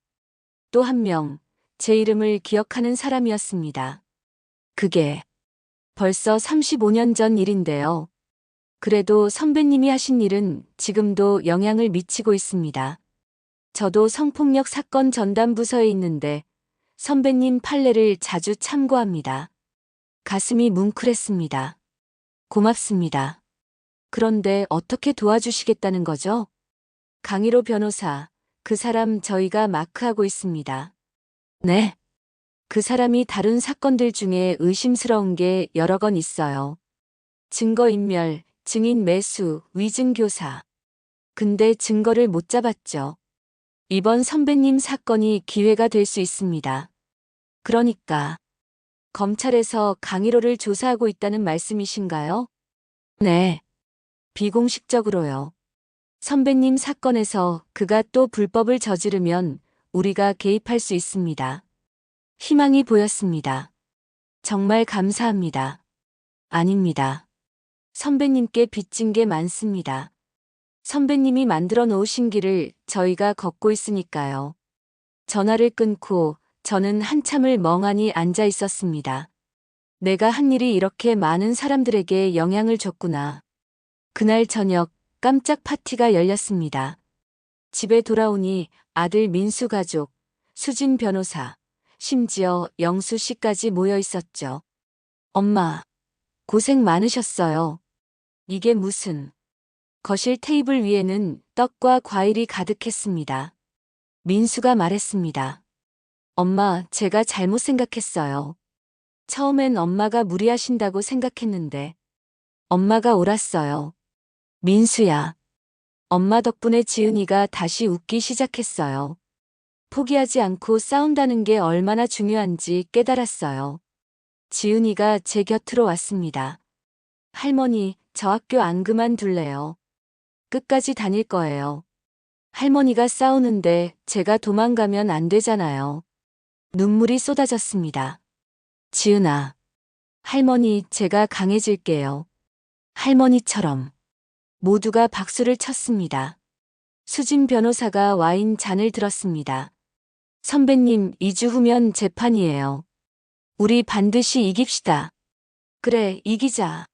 또 한 명, 제 이름을 기억하는 사람이었습니다. 그게 벌써 35년 전 일인데요. 그래도 선배님이 하신 일은 지금도 영향을 미치고 있습니다. 저도 성폭력 사건 전담부서에 있는데 선배님 판례를 자주 참고합니다. 가슴이 뭉클했습니다. 고맙습니다. 그런데 어떻게 도와주시겠다는 거죠? 강일호 변호사, 그 사람 저희가 마크하고 있습니다. 네. 그 사람이 다룬 사건들 중에 의심스러운 게 여러 건 있어요. 증거인멸, 증인 매수, 위증교사. 근데 증거를 못 잡았죠. 이번 선배님 사건이 기회가 될 수 있습니다. 그러니까 검찰에서 강일호를 조사하고 있다는 말씀이신가요? 네. 비공식적으로요. 선배님 사건에서 그가 또 불법을 저지르면 우리가 개입할 수 있습니다. 희망이 보였습니다. 정말 감사합니다. 아닙니다. 선배님께 빚진 게 많습니다. 선배님이 만들어 놓으신 길을 저희가 걷고 있으니까요. 전화를 끊고 저는 한참을 멍하니 앉아 있었습니다. 내가 한 일이 이렇게 많은 사람들에게 영향을 줬구나. 그날 저녁 깜짝 파티가 열렸습니다. 집에 돌아오니 아들 민수 가족, 수진 변호사, 심지어 영수 씨까지 모여 있었죠. 엄마, 고생 많으셨어요. 이게 무슨... 거실 테이블 위에는 떡과 과일이 가득했습니다. 민수가 말했습니다. 엄마, 제가 잘못 생각했어요. 처음엔 엄마가 무리하신다고 생각했는데 엄마가 옳았어요. 민수야. 엄마 덕분에 지은이가 다시 웃기 시작했어요. 포기하지 않고 싸운다는 게 얼마나 중요한지 깨달았어요. 지은이가 제 곁으로 왔습니다. 할머니, 저 학교 안 그만둘래요. 끝까지 다닐 거예요. 할머니가 싸우는데 제가 도망가면 안 되잖아요. 눈물이 쏟아졌습니다. 지은아. 할머니, 제가 강해질게요. 할머니처럼. 모두가 박수를 쳤습니다. 수진 변호사가 와인 잔을 들었습니다. 선배님, 2주 후면 재판이에요. 우리 반드시 이깁시다. 그래, 이기자.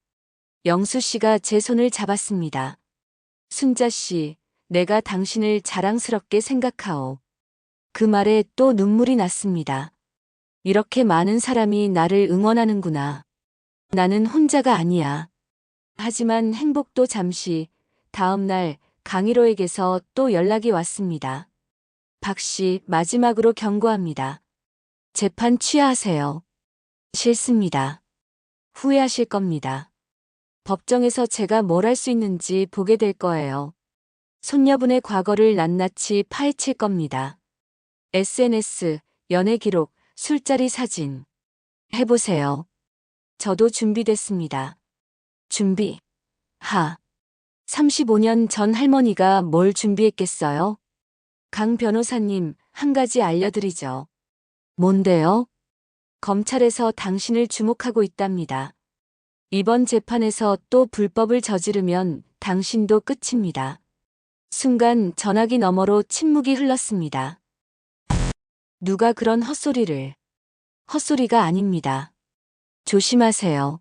영수 씨가 제 손을 잡았습니다. 순자 씨, 내가 당신을 자랑스럽게 생각하오. 그 말에 또 눈물이 났습니다. 이렇게 많은 사람이 나를 응원하는구나. 나는 혼자가 아니야. 하지만 행복도 잠시, 다음 날 강일호에게서 또 연락이 왔습니다. 박 씨, 마지막으로 경고합니다. 재판 취하하세요. 싫습니다. 후회하실 겁니다. 법정에서 제가 뭘 할 수 있는지 보게 될 거예요. 손녀분의 과거를 낱낱이 파헤칠 겁니다. SNS, 연애 기록, 술자리 사진. 해보세요. 저도 준비됐습니다. 준비. 35년 전 할머니가 뭘 준비했겠어요? 강 변호사님, 한 가지 알려드리죠. 뭔데요? 검찰에서 당신을 주목하고 있답니다. 이번 재판에서 또 불법을 저지르면 당신도 끝입니다. 순간 전화기 너머로 침묵이 흘렀습니다. 누가 그런 헛소리를. 헛소리가 아닙니다. 조심하세요.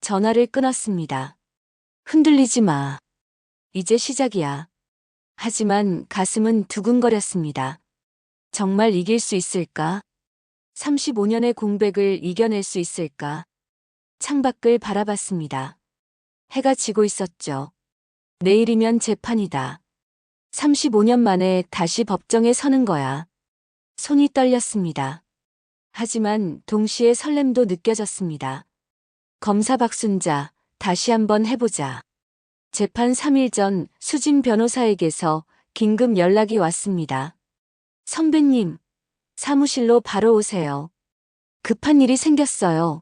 전화를 끊었습니다. 흔들리지 마. 이제 시작이야. 하지만 가슴은 두근거렸습니다. 정말 이길 수 있을까? 35년의 공백을 이겨낼 수 있을까? 창밖을 바라봤습니다. 해가 지고 있었죠. 내일이면 재판이다. 35년 만에 다시 법정에 서는 거야. 손이 떨렸습니다. 하지만 동시에 설렘도 느껴졌습니다. 검사 박순자, 다시 한번 해보자. 재판 3일 전 수진 변호사에게서 긴급 연락이 왔습니다. 선배님, 사무실로 바로 오세요. 급한 일이 생겼어요.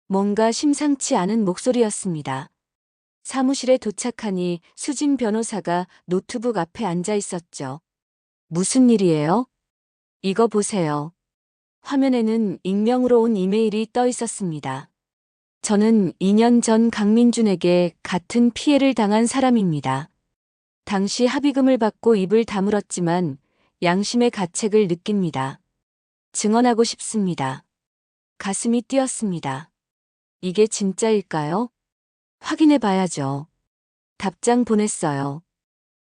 뭔가 심상치 않은 목소리였습니다. 사무실에 도착하니 수진 변호사가 노트북 앞에 앉아 있었죠. 무슨 일이에요? 이거 보세요. 화면에는 익명으로 온 이메일이 떠 있었습니다. 저는 2년 전 강민준에게 같은 피해를 당한 사람입니다. 당시 합의금을 받고 입을 다물었지만 양심의 가책을 느낍니다. 증언하고 싶습니다. 가슴이 뛰었습니다. 이게 진짜일까요? 확인해 봐야죠. 답장 보냈어요.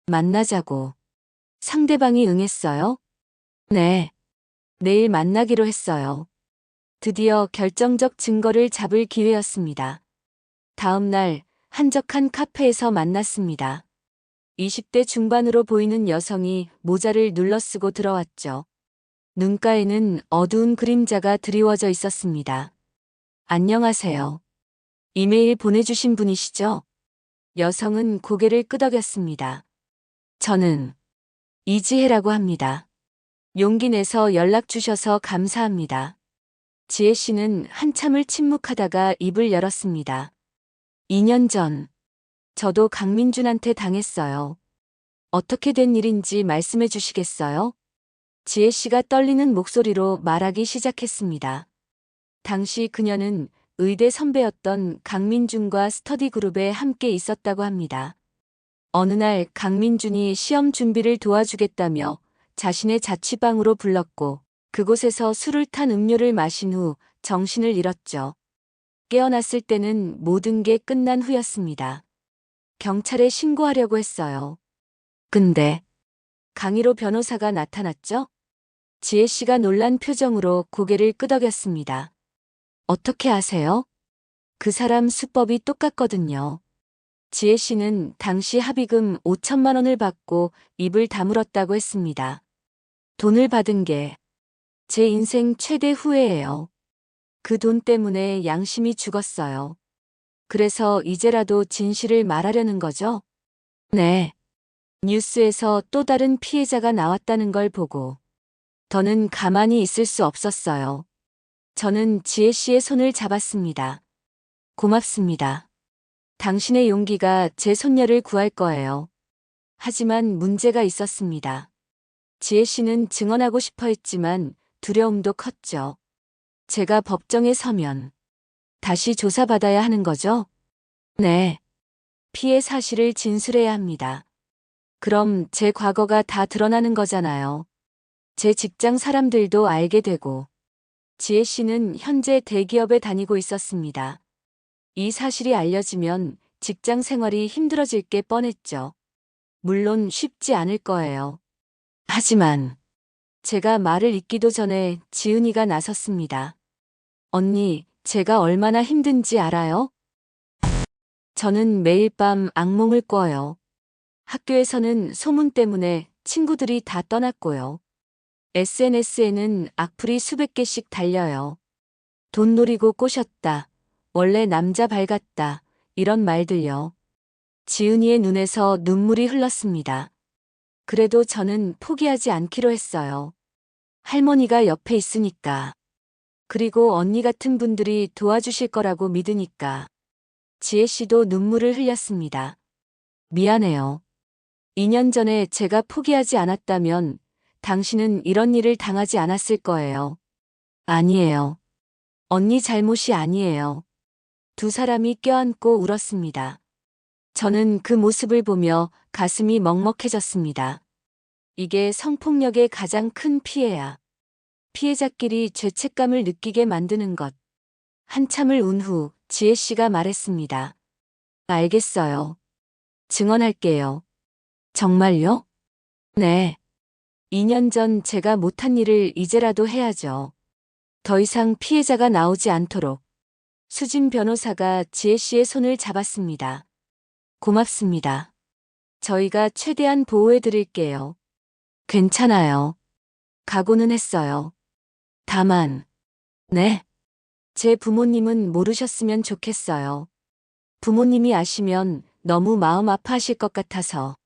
만나자고. 상대방이 응했어요? 네. 내일 만나기로 했어요. 드디어 결정적 증거를 잡을 기회였습니다. 다음 날 한적한 카페에서 만났습니다. 20대 중반으로 보이는 여성이 모자를 눌러쓰고 들어왔죠. 눈가에는 어두운 그림자가 드리워져 있었습니다. 안녕하세요. 이메일 보내주신 분이시죠? 여성은 고개를 끄덕였습니다. 저는 이지혜라고 합니다. 용기 내서 연락 주셔서 감사합니다. 지혜 씨는 한참을 침묵하다가 입을 열었습니다. 2년 전, 저도 강민준한테 당했어요. 어떻게 된 일인지 말씀해 주시겠어요? 지혜 씨가 떨리는 목소리로 말하기 시작했습니다. 당시 그녀는 의대 선배였던 강민준과 스터디 그룹에 함께 있었다고 합니다. 어느 날 강민준이 시험 준비를 도와주겠다며 자신의 자취방으로 불렀고 그곳에서 술을 탄 음료를 마신 후 정신을 잃었죠. 깨어났을 때는 모든 게 끝난 후였습니다. 경찰에 신고하려고 했어요. 근데 강희로 변호사가 나타났죠? 지혜 씨가 놀란 표정으로 고개를 끄덕였습니다. 어떻게 아세요? 그 사람 수법이 똑같거든요. 지혜 씨는 당시 합의금 5천만 원을 받고 입을 다물었다고 했습니다. 돈을 받은 게 제 인생 최대 후회예요. 그 돈 때문에 양심이 죽었어요. 그래서 이제라도 진실을 말하려는 거죠? 네. 뉴스에서 또 다른 피해자가 나왔다는 걸 보고 더는 가만히 있을 수 없었어요. 저는 지혜 씨의 손을 잡았습니다. 고맙습니다. 당신의 용기가 제 손녀를 구할 거예요. 하지만 문제가 있었습니다. 지혜 씨는 증언하고 싶어 했지만 두려움도 컸죠. 제가 법정에 서면 다시 조사받아야 하는 거죠? 네. 피해 사실을 진술해야 합니다. 그럼 제 과거가 다 드러나는 거잖아요. 제 직장 사람들도 알게 되고. 지혜 씨는 현재 대기업에 다니고 있었습니다. 이 사실이 알려지면 직장 생활이 힘들어질 게 뻔했죠. 물론 쉽지 않을 거예요. 하지만 제가 말을 잇기도 전에 지은이가 나섰습니다. 언니, 제가 얼마나 힘든지 알아요? 저는 매일 밤 악몽을 꿔요. 학교에서는 소문 때문에 친구들이 다 떠났고요. SNS에는 악플이 수백 개씩 달려요. 돈 노리고 꼬셨다. 원래 남자 밝았다. 이런 말들요. 지은이의 눈에서 눈물이 흘렀습니다. 그래도 저는 포기하지 않기로 했어요. 할머니가 옆에 있으니까. 그리고 언니 같은 분들이 도와주실 거라고 믿으니까. 지혜 씨도 눈물을 흘렸습니다. 미안해요. 2년 전에 제가 포기하지 않았다면 당신은 이런 일을 당하지 않았을 거예요. 아니에요. 언니 잘못이 아니에요. 두 사람이 껴안고 울었습니다. 저는 그 모습을 보며 가슴이 먹먹해졌습니다. 이게 성폭력의 가장 큰 피해야. 피해자끼리 죄책감을 느끼게 만드는 것. 한참을 운 후 지혜 씨가 말했습니다. 알겠어요. 증언할게요. 정말요? 네. 2년 전 제가 못한 일을 이제라도 해야죠. 더 이상 피해자가 나오지 않도록. 수진 변호사가 지혜 씨의 손을 잡았습니다. 고맙습니다. 저희가 최대한 보호해 드릴게요. 괜찮아요. 각오는 했어요. 다만, 네. 제 부모님은 모르셨으면 좋겠어요. 부모님이 아시면 너무 마음 아파하실 것 같아서.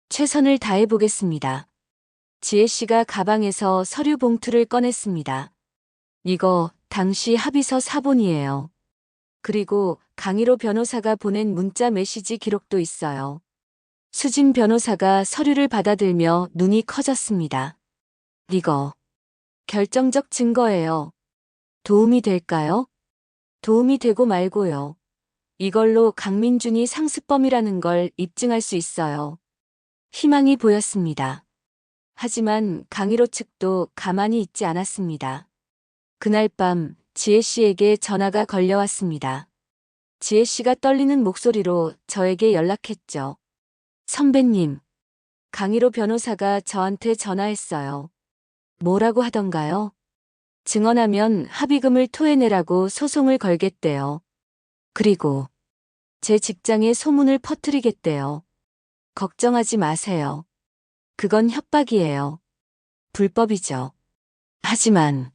최선을 다해 보겠습니다. 지혜 씨가 가방에서 서류 봉투를 꺼냈습니다. 이거 당시 합의서 사본이에요. 그리고 강일호 변호사가 보낸 문자 메시지 기록도 있어요. 수진 변호사가 서류를 받아들며 눈이 커졌습니다. 이거 결정적 증거예요. 도움이 될까요? 도움이 되고 말고요. 이걸로 강민준이 상습범이라는 걸 입증할 수 있어요. 희망이 보였습니다. 하지만 강일호 측도 가만히 있지 않았습니다. 그날 밤 지혜 씨에게 전화가 걸려왔습니다. 지혜 씨가 떨리는 목소리로 저에게 연락했죠. 선배님, 강일호 변호사가 저한테 전화했어요. 뭐라고 하던가요? 증언하면 합의금을 토해내라고 소송을 걸겠대요. 그리고 제 직장에 소문을 퍼뜨리겠대요. 걱정하지 마세요. 그건 협박이에요. 불법이죠. 하지만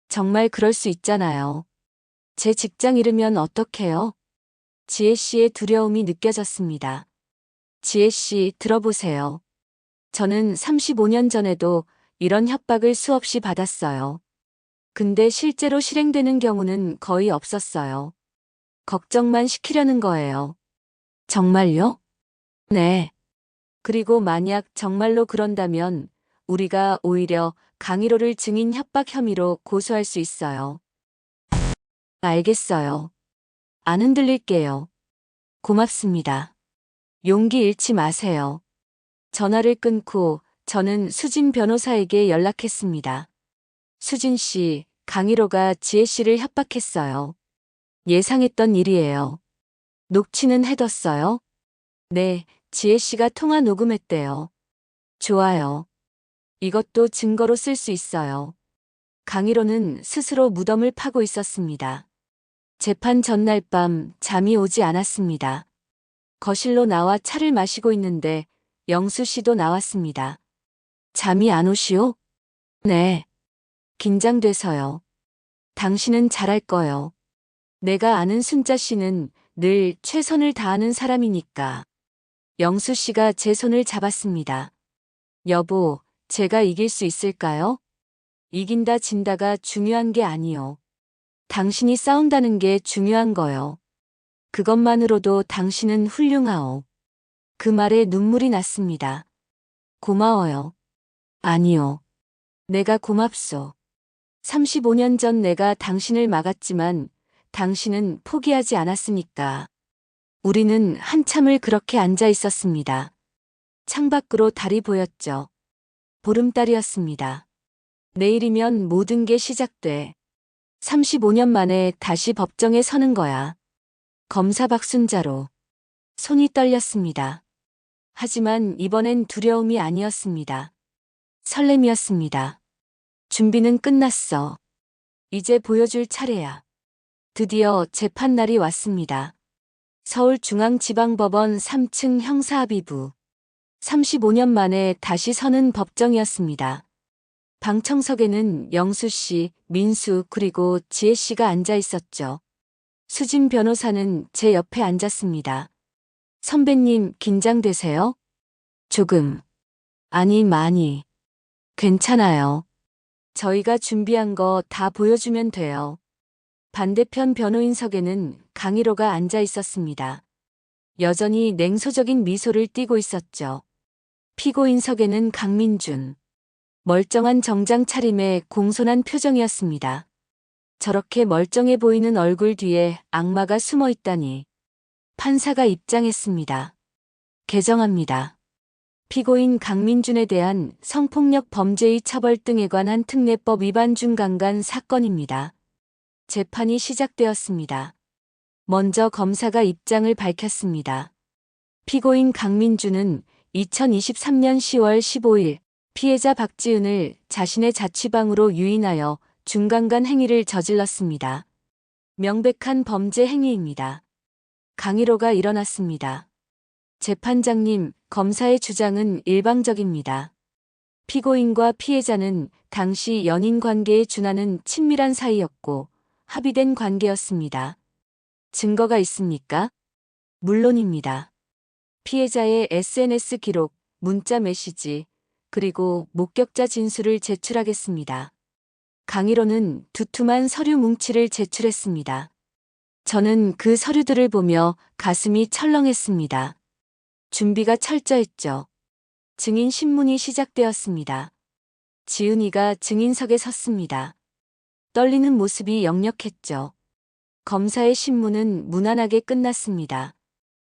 정말 그럴 수 있잖아요. 제 직장 잃으면 어떡해요? 지혜 씨의 두려움이 느껴졌습니다. 지혜 씨, 들어보세요. 저는 35년 전에도 이런 협박을 수없이 받았어요. 근데 실제로 실행되는 경우는 거의 없었어요. 걱정만 시키려는 거예요. 정말요? 네. 그리고 만약 정말로 그런다면 우리가 오히려 강일호를 증인 협박 혐의로 고소할 수 있어요. 알겠어요. 안 흔들릴게요. 고맙습니다. 용기 잃지 마세요. 전화를 끊고 저는 수진 변호사에게 연락했습니다. 수진 씨, 강일호가 지혜 씨를 협박했어요. 예상했던 일이에요. 녹취는 해뒀어요? 네, 지혜 씨가 통화 녹음했대요. 좋아요. 이것도 증거로 쓸 수 있어요. 강일호는 스스로 무덤을 파고 있었습니다. 재판 전날 밤 잠이 오지 않았습니다. 거실로 나와 차를 마시고 있는데 영수 씨도 나왔습니다. 잠이 안 오시오? 네. 긴장돼서요. 당신은 잘할 거요. 내가 아는 순자 씨는 늘 최선을 다하는 사람이니까. 영수 씨가 제 손을 잡았습니다. 여보, 제가 이길 수 있을까요? 이긴다 진다가 중요한 게 아니요. 당신이 싸운다는 게 중요한 거요. 그것만으로도 당신은 훌륭하오. 그 말에 눈물이 났습니다. 고마워요. 아니요. 내가 고맙소. 35년 전 내가 당신을 막았지만 당신은 포기하지 않았으니까. 우리는 한참을 그렇게 앉아 있었습니다. 창밖으로 달이 보였죠. 보름달이었습니다. 내일이면 모든 게 시작돼. 35년 만에 다시 법정에 서는 거야. 검사 박순자로. 손이 떨렸습니다. 하지만 이번엔 두려움이 아니었습니다. 설렘이었습니다. 준비는 끝났어. 이제 보여줄 차례야. 드디어 재판날이 왔습니다. 서울중앙지방법원 3층 형사합의부. 35년 만에 다시 서는 법정이었습니다. 방청석에는 영수 씨, 민수 그리고 지혜 씨가 앉아 있었죠. 수진 변호사는 제 옆에 앉았습니다. 선배님, 긴장되세요? 조금. 아니, 많이. 괜찮아요. 저희가 준비한 거 다 보여주면 돼요. 반대편 변호인석에는 강일호가 앉아 있었습니다. 여전히 냉소적인 미소를 띠고 있었죠. 피고인석에는 강민준. 멀쩡한 정장 차림에 공손한 표정이었습니다. 저렇게 멀쩡해 보이는 얼굴 뒤에 악마가 숨어 있다니. 판사가 입장했습니다. 개정합니다. 피고인 강민준에 대한 성폭력 범죄의 처벌 등에 관한 특례법 위반 중 강간 사건입니다. 재판이 시작되었습니다. 먼저 검사가 입장을 밝혔습니다. 피고인 강민준은 2023년 10월 15일 피해자 박지은을 자신의 자취방으로 유인하여 중강간 행위를 저질렀습니다. 명백한 범죄 행위입니다. 강의로가 일어났습니다. 재판장님, 검사의 주장은 일방적입니다. 피고인과 피해자는 당시 연인 관계에 준하는 친밀한 사이였고 합의된 관계였습니다. 증거가 있습니까? 물론입니다. 피해자의 SNS 기록, 문자 메시지, 그리고 목격자 진술을 제출하겠습니다. 강의로는 두툼한 서류 뭉치를 제출했습니다. 저는 그 서류들을 보며 가슴이 철렁했습니다. 준비가 철저했죠. 증인 신문이 시작되었습니다. 지은이가 증인석에 섰습니다. 떨리는 모습이 역력했죠. 검사의 신문은 무난하게 끝났습니다.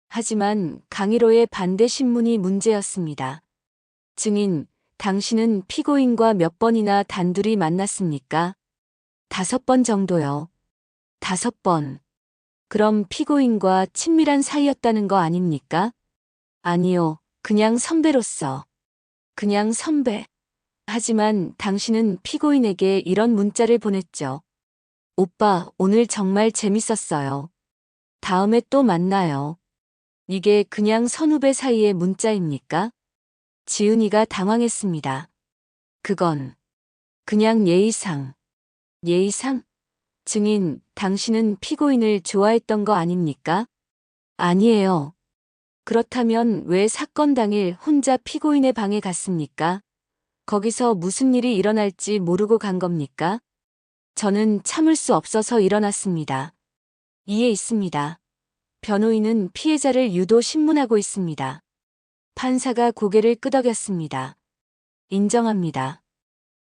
하지만 강희로의 반대 신문이 문제였습니다. 증인, 당신은 피고인과 몇 번이나 단둘이 만났습니까? 5번 정도요. 5번. 그럼 피고인과 친밀한 사이였다는 거 아닙니까? 아니요, 그냥 선배로서. 그냥 선배. 하지만 당신은 피고인에게 이런 문자를 보냈죠. 오빠, 오늘 정말 재밌었어요. 다음에 또 만나요. 이게 그냥 선후배 사이의 문자입니까? 지은이가 당황했습니다. 그건 그냥 예의상. 예의상? 증인, 당신은 피고인을 좋아했던 거 아닙니까? 아니에요. 그렇다면 왜 사건 당일 혼자 피고인의 방에 갔습니까? 거기서 무슨 일이 일어날지 모르고 간 겁니까? 저는 참을 수 없어서 일어났습니다. 이해 있습니다. 변호인은 피해자를 유도 신문하고 있습니다. 판사가 고개를 끄덕였습니다. 인정합니다.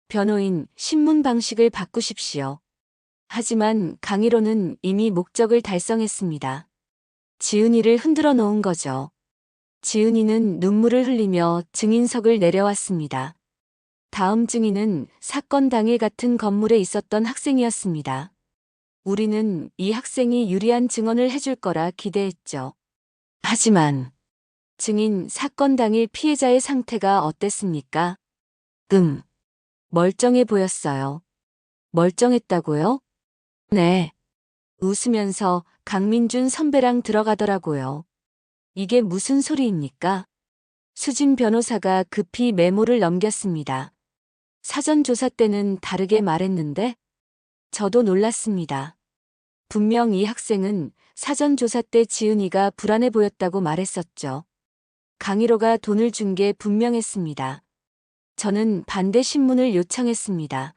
변호인, 신문 방식을 바꾸십시오. 하지만 강희로는 이미 목적을 달성했습니다. 지은이를 흔들어 놓은 거죠. 지은이는 눈물을 흘리며 증인석을 내려왔습니다. 다음 증인은 사건 당일 같은 건물에 있었던 학생이었습니다. 우리는 이 학생이 유리한 증언을 해줄 거라 기대했죠. 하지만 증인, 사건 당일 피해자의 상태가 어땠습니까? 멀쩡해 보였어요. 멀쩡했다고요? 네. 웃으면서 강민준 선배랑 들어가더라고요. 이게 무슨 소리입니까? 수진 변호사가 급히 메모를 넘겼습니다. 사전 조사 때는 다르게 말했는데? 저도 놀랐습니다. 분명 이 학생은 사전 조사 때 지은이가 불안해 보였다고 말했었죠. 강희로가 돈을 준 게 분명했습니다. 저는 반대 신문을 요청했습니다.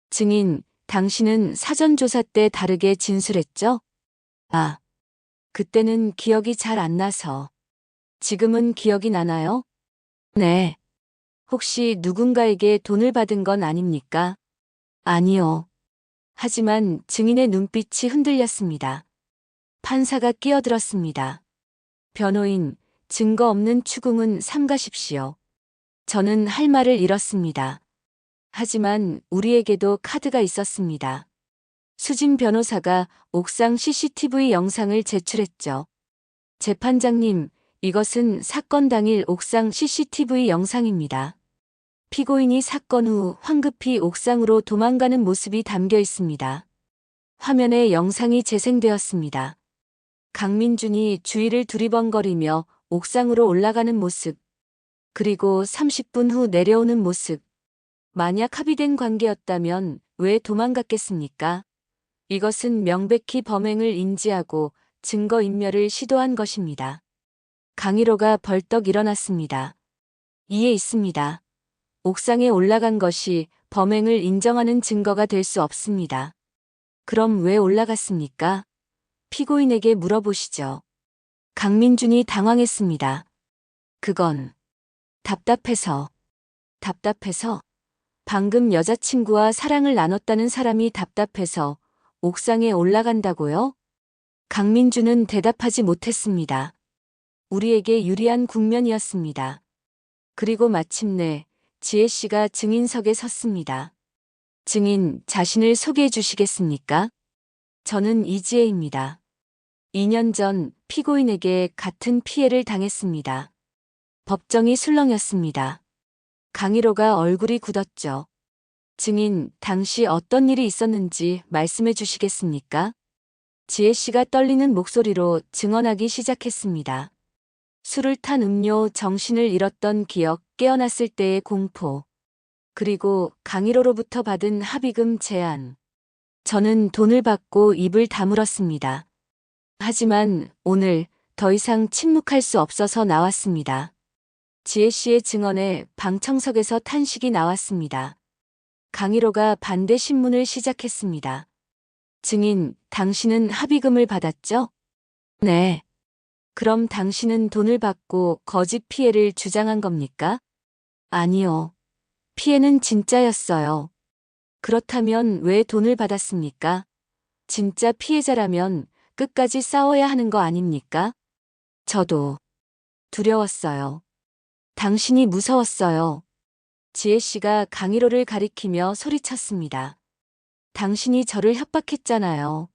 증인, 당신은 사전 조사 때 다르게 진술했죠? 아, 그때는 기억이 잘 안 나서. 지금은 기억이 나나요? 네. 혹시 누군가에게 돈을 받은 건 아닙니까? 아니요. 하지만 증인의 눈빛이 흔들렸습니다. 판사가 끼어들었습니다. 변호인, 증거 없는 추궁은 삼가십시오. 저는 할 말을 잃었습니다. 하지만 우리에게도 카드가 있었습니다. 수진 변호사가 옥상 CCTV 영상을 제출했죠. 재판장님, 이것은 사건 당일 옥상 CCTV 영상입니다. 피고인이 사건 후 황급히 옥상으로 도망가는 모습이 담겨 있습니다. 화면에 영상이 재생되었습니다. 강민준이 주위를 두리번거리며 옥상으로 올라가는 모습, 그리고 30분 후 내려오는 모습. 만약 합의된 관계였다면 왜 도망갔겠습니까? 이것은 명백히 범행을 인지하고 증거인멸을 시도한 것입니다. 강희로가 벌떡 일어났습니다. 이해 있습니다. 옥상에 올라간 것이 범행을 인정하는 증거가 될 수 없습니다. 그럼 왜 올라갔습니까? 피고인에게 물어보시죠. 강민준이 당황했습니다. 그건 답답해서. 답답해서? 방금 여자친구와 사랑을 나눴다는 사람이 답답해서 옥상에 올라간다고요? 강민주는 대답하지 못했습니다. 우리에게 유리한 국면이었습니다. 그리고 마침내 지혜 씨가 증인석에 섰습니다. 증인, 자신을 소개해 주시겠습니까? 저는 이지혜입니다. 2년 전 피고인에게 같은 피해를 당했습니다. 법정이 술렁였습니다. 강일호가 얼굴이 굳었죠. 증인, 당시 어떤 일이 있었는지 말씀해 주시겠습니까? 지혜 씨가 떨리는 목소리로 증언하기 시작했습니다. 술을 탄 음료, 정신을 잃었던 기억, 깨어났을 때의 공포, 그리고 강일호로부터 받은 합의금 제안. 저는 돈을 받고 입을 다물었습니다. 하지만 오늘 더 이상 침묵할 수 없어서 나왔습니다. 지혜 씨의 증언에 방청석에서 탄식이 나왔습니다. 강일호가 반대 신문을 시작했습니다. 증인, 당신은 합의금을 받았죠? 네. 그럼 당신은 돈을 받고 거짓 피해를 주장한 겁니까? 아니요. 피해는 진짜였어요. 그렇다면 왜 돈을 받았습니까? 진짜 피해자라면 끝까지 싸워야 하는 거 아닙니까? 저도 두려웠어요. 당신이 무서웠어요. 지혜 씨가 강일호를 가리키며 소리쳤습니다. 당신이 저를 협박했잖아요.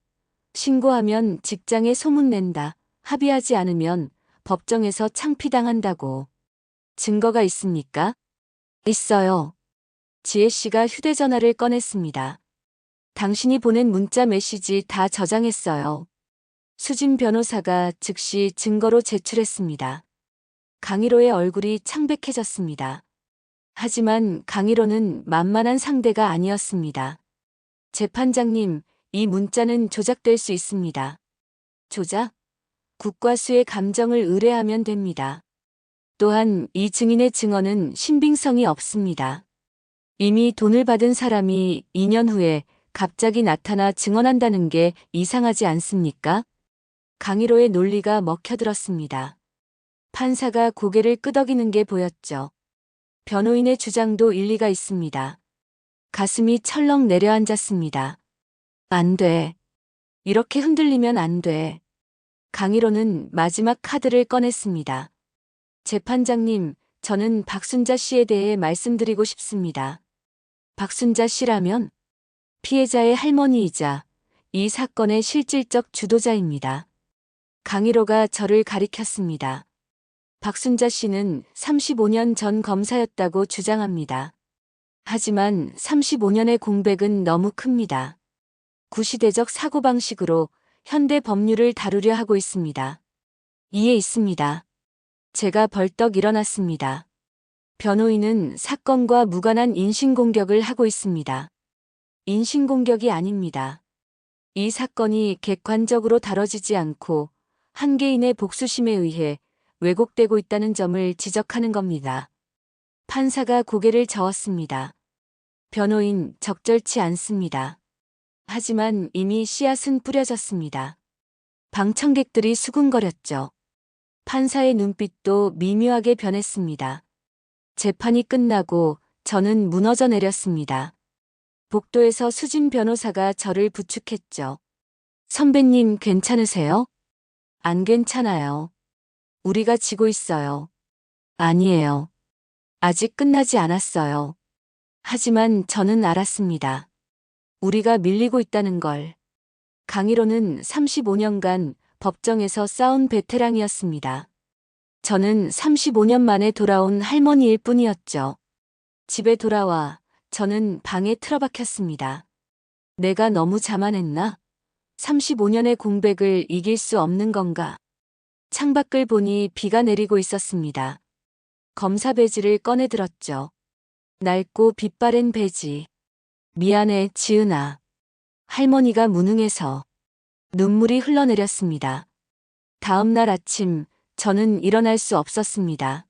신고하면 직장에 소문낸다. 합의하지 않으면 법정에서 창피당한다고. 증거가 있습니까? 있어요. 지혜 씨가 휴대전화를 꺼냈습니다. 당신이 보낸 문자 메시지 다 저장했어요. 수진 변호사가 즉시 증거로 제출했습니다. 강일호의 얼굴이 창백해졌습니다. 하지만 강일호는 만만한 상대가 아니었습니다. 재판장님, 이 문자는 조작될 수 있습니다. 조작? 국과수의 감정을 의뢰하면 됩니다. 또한 이 증인의 증언은 신빙성이 없습니다. 이미 돈을 받은 사람이 2년 후에 갑자기 나타나 증언한다는 게 이상하지 않습니까? 강일호의 논리가 먹혀들었습니다. 판사가 고개를 끄덕이는 게 보였죠. 변호인의 주장도 일리가 있습니다. 가슴이 철렁 내려앉았습니다. 안 돼. 이렇게 흔들리면 안 돼. 강일호는 마지막 카드를 꺼냈습니다. 재판장님, 저는 박순자 씨에 대해 말씀드리고 싶습니다. 박순자 씨라면 피해자의 할머니이자 이 사건의 실질적 주도자입니다. 강일호가 저를 가리켰습니다. 박순자 씨는 35년 전 검사였다고 주장합니다. 하지만 35년의 공백은 너무 큽니다. 구시대적 사고방식으로 현대 법률을 다루려 하고 있습니다. 이해 있습니다. 제가 벌떡 일어났습니다. 변호인은 사건과 무관한 인신공격을 하고 있습니다. 인신공격이 아닙니다. 이 사건이 객관적으로 다뤄지지 않고 한 개인의 복수심에 의해 왜곡되고 있다는 점을 지적하는 겁니다. 판사가 고개를 저었습니다. 변호인, 적절치 않습니다. 하지만 이미 씨앗은 뿌려졌습니다. 방청객들이 수군거렸죠. 판사의 눈빛도 미묘하게 변했습니다. 재판이 끝나고 저는 무너져 내렸습니다. 복도에서 수진 변호사가 저를 부축했죠. 선배님 괜찮으세요? 안 괜찮아요. 우리가 지고 있어요. 아니에요. 아직 끝나지 않았어요. 하지만 저는 알았습니다. 우리가 밀리고 있다는 걸. 강일호는 35년간 법정에서 싸운 베테랑이었습니다. 저는 35년 만에 돌아온 할머니일 뿐이었죠. 집에 돌아와 저는 방에 틀어박혔습니다. 내가 너무 자만했나? 35년의 공백을 이길 수 없는 건가? 창밖을 보니 비가 내리고 있었습니다. 검사 배지를 꺼내들었죠. 낡고 빛바랜 배지. 미안해, 지은아. 할머니가 무능해서. 눈물이 흘러내렸습니다. 다음 날 아침 저는 일어날 수 없었습니다.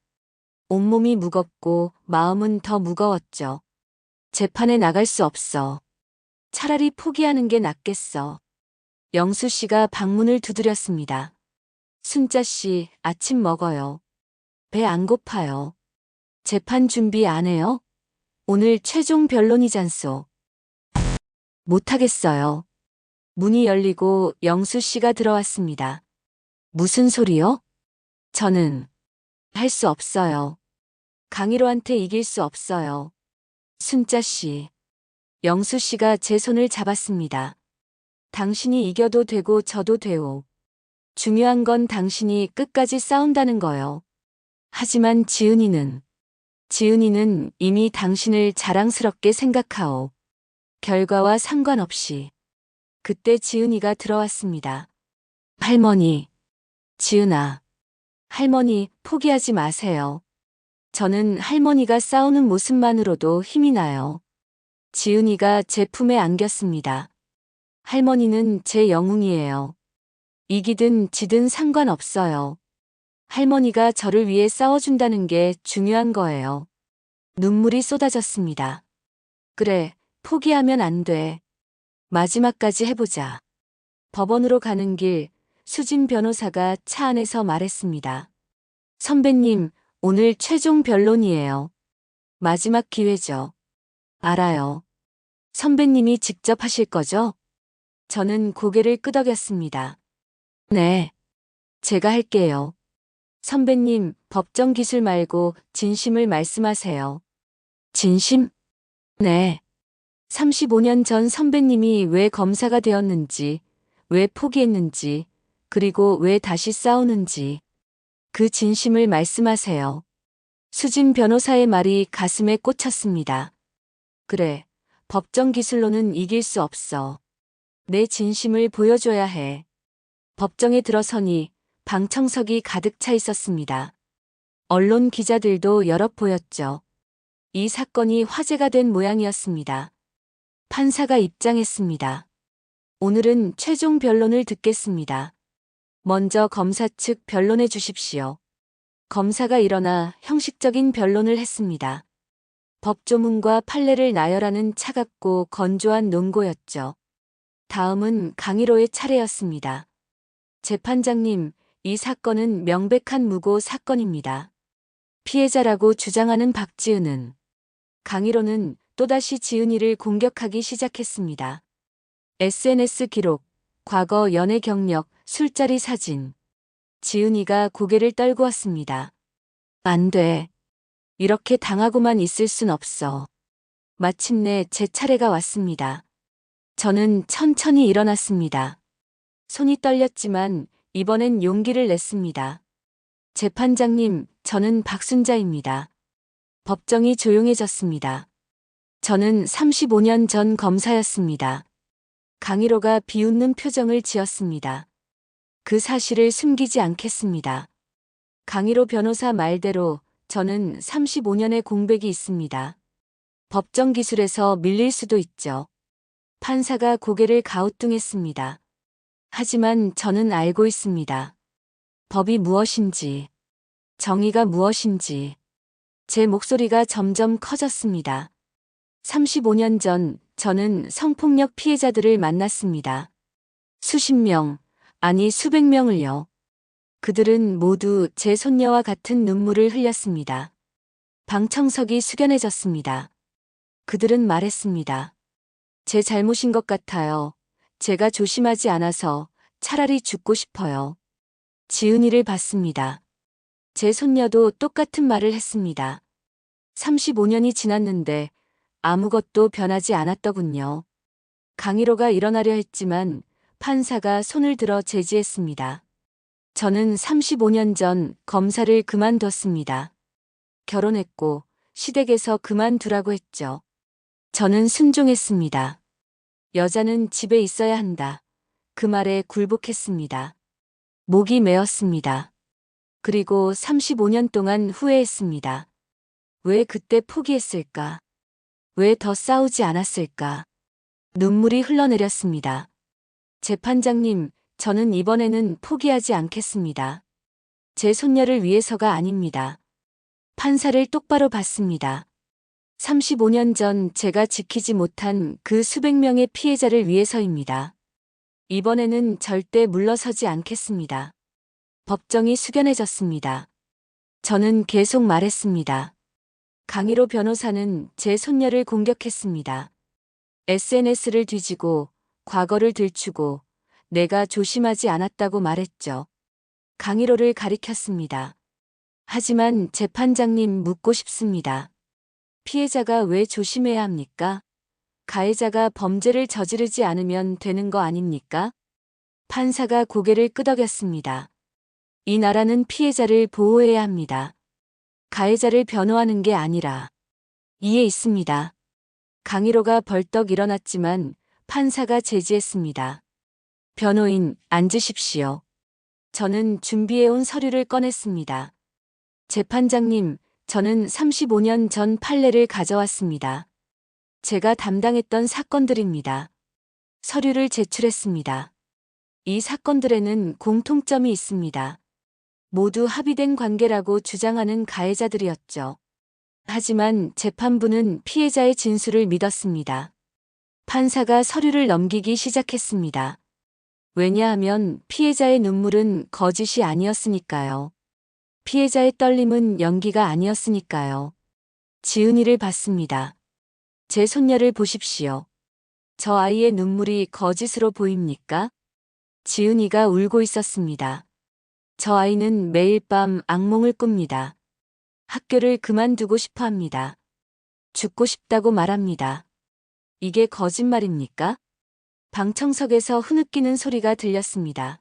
온몸이 무겁고 마음은 더 무거웠죠. 재판에 나갈 수 없어. 차라리 포기하는 게 낫겠어. 영수 씨가 방문을 두드렸습니다. 순자 씨, 아침 먹어요. 배 안 고파요. 재판 준비 안 해요? 오늘 최종 변론이잖소. 못하겠어요. 문이 열리고 영수 씨가 들어왔습니다. 무슨 소리요? 저는 할 수 없어요. 강희로한테 이길 수 없어요. 순자 씨. 영수 씨가 제 손을 잡았습니다. 당신이 이겨도 되고 져도 돼요. 중요한 건 당신이 끝까지 싸운다는 거요. 하지만 지은이는 이미 당신을 자랑스럽게 생각하오. 결과와 상관없이. 그때 지은이가 들어왔습니다. 할머니. 지은아. 할머니, 포기하지 마세요. 저는 할머니가 싸우는 모습만으로도 힘이 나요. 지은이가 제 품에 안겼습니다. 할머니는 제 영웅이에요. 이기든 지든 상관없어요. 할머니가 저를 위해 싸워준다는 게 중요한 거예요. 눈물이 쏟아졌습니다. 그래, 포기하면 안 돼. 마지막까지 해보자. 법원으로 가는 길, 수진 변호사가 차 안에서 말했습니다. 선배님, 오늘 최종 변론이에요. 마지막 기회죠. 알아요. 선배님이 직접 하실 거죠? 저는 고개를 끄덕였습니다. 네. 제가 할게요. 선배님, 법정 기술 말고 진심을 말씀하세요. 진심? 네. 35년 전 선배님이 왜 검사가 되었는지, 왜 포기했는지, 그리고 왜 다시 싸우는지. 그 진심을 말씀하세요. 수진 변호사의 말이 가슴에 꽂혔습니다. 그래, 법정 기술로는 이길 수 없어. 내 진심을 보여줘야 해. 법정에 들어서니 방청석이 가득 차 있었습니다. 언론 기자들도 여럿 보였죠. 이 사건이 화제가 된 모양이었습니다. 판사가 입장했습니다. 오늘은 최종 변론을 듣겠습니다. 먼저 검사 측 변론해 주십시오. 검사가 일어나 형식적인 변론을 했습니다. 법조문과 판례를 나열하는 차갑고 건조한 논고였죠. 다음은 강희로의 차례였습니다. 재판장님, 이 사건은 명백한 무고 사건입니다. 피해자라고 주장하는 박지은은, 강희로는 또다시 지은이를 공격하기 시작했습니다. SNS 기록, 과거 연애 경력, 술자리 사진. 지은이가 고개를 떨구었습니다. 안 돼. 이렇게 당하고만 있을 순 없어. 마침내 제 차례가 왔습니다. 저는 천천히 일어났습니다. 손이 떨렸지만 이번엔 용기를 냈습니다. 재판장님, 저는 박순자입니다. 법정이 조용해졌습니다. 저는 35년 전 검사였습니다. 강희로가 비웃는 표정을 지었습니다. 그 사실을 숨기지 않겠습니다. 강희로 변호사 말대로 저는 35년의 공백이 있습니다. 법정 기술에서 밀릴 수도 있죠. 판사가 고개를 가우뚱했습니다. 하지만 저는 알고 있습니다. 법이 무엇인지, 정의가 무엇인지. 제 목소리가 점점 커졌습니다. 35년 전 저는 성폭력 피해자들을 만났습니다. 수십 명, 아니 수백 명을요. 그들은 모두 제 손녀와 같은 눈물을 흘렸습니다. 방청석이 숙연해졌습니다. 그들은 말했습니다. 제 잘못인 것 같아요. 제가 조심하지 않아서 차라리 죽고 싶어요. 지은이를 봤습니다. 제 손녀도 똑같은 말을 했습니다. 35년이 지났는데 아무것도 변하지 않았더군요. 강희로가 일어나려 했지만 판사가 손을 들어 제지했습니다. 저는 35년 전 검사를 그만뒀습니다. 결혼했고 시댁에서 그만두라고 했죠. 저는 순종했습니다. 여자는 집에 있어야 한다. 그 말에 굴복했습니다. 목이 메었습니다. 그리고 35년 동안 후회했습니다. 왜 그때 포기했을까? 왜 더 싸우지 않았을까? 눈물이 흘러내렸습니다. 재판장님, 저는 이번에는 포기하지 않겠습니다. 제 손녀를 위해서가 아닙니다. 판사를 똑바로 봤습니다. 35년 전 제가 지키지 못한 그 수백 명의 피해자를 위해서입니다. 이번에는 절대 물러서지 않겠습니다. 법정이 숙연해졌습니다. 저는 계속 말했습니다. 강희로 변호사는 제 손녀를 공격했습니다. SNS를 뒤지고 과거를 들추고 내가 조심하지 않았다고 말했죠. 강일호를 가리켰습니다. 하지만 재판장님 묻고 싶습니다. 피해자가 왜 조심해야 합니까? 가해자가 범죄를 저지르지 않으면 되는 거 아닙니까? 판사가 고개를 끄덕였습니다. 이 나라는 피해자를 보호해야 합니다. 가해자를 변호하는 게 아니라. 이해 있습니다. 강일호가 벌떡 일어났지만 판사가 제지했습니다. 변호인, 앉으십시오. 저는 준비해온 서류를 꺼냈습니다. 재판장님, 저는 35년 전 판례를 가져왔습니다. 제가 담당했던 사건들입니다. 서류를 제출했습니다. 이 사건들에는 공통점이 있습니다. 모두 합의된 관계라고 주장하는 가해자들이었죠. 하지만 재판부는 피해자의 진술을 믿었습니다. 판사가 서류를 넘기기 시작했습니다. 왜냐하면 피해자의 눈물은 거짓이 아니었으니까요. 피해자의 떨림은 연기가 아니었으니까요. 지은이를 봤습니다. 제 손녀를 보십시오. 저 아이의 눈물이 거짓으로 보입니까? 지은이가 울고 있었습니다. 저 아이는 매일 밤 악몽을 꿉니다. 학교를 그만두고 싶어 합니다. 죽고 싶다고 말합니다. 이게 거짓말입니까? 방청석에서 흐느끼는 소리가 들렸습니다.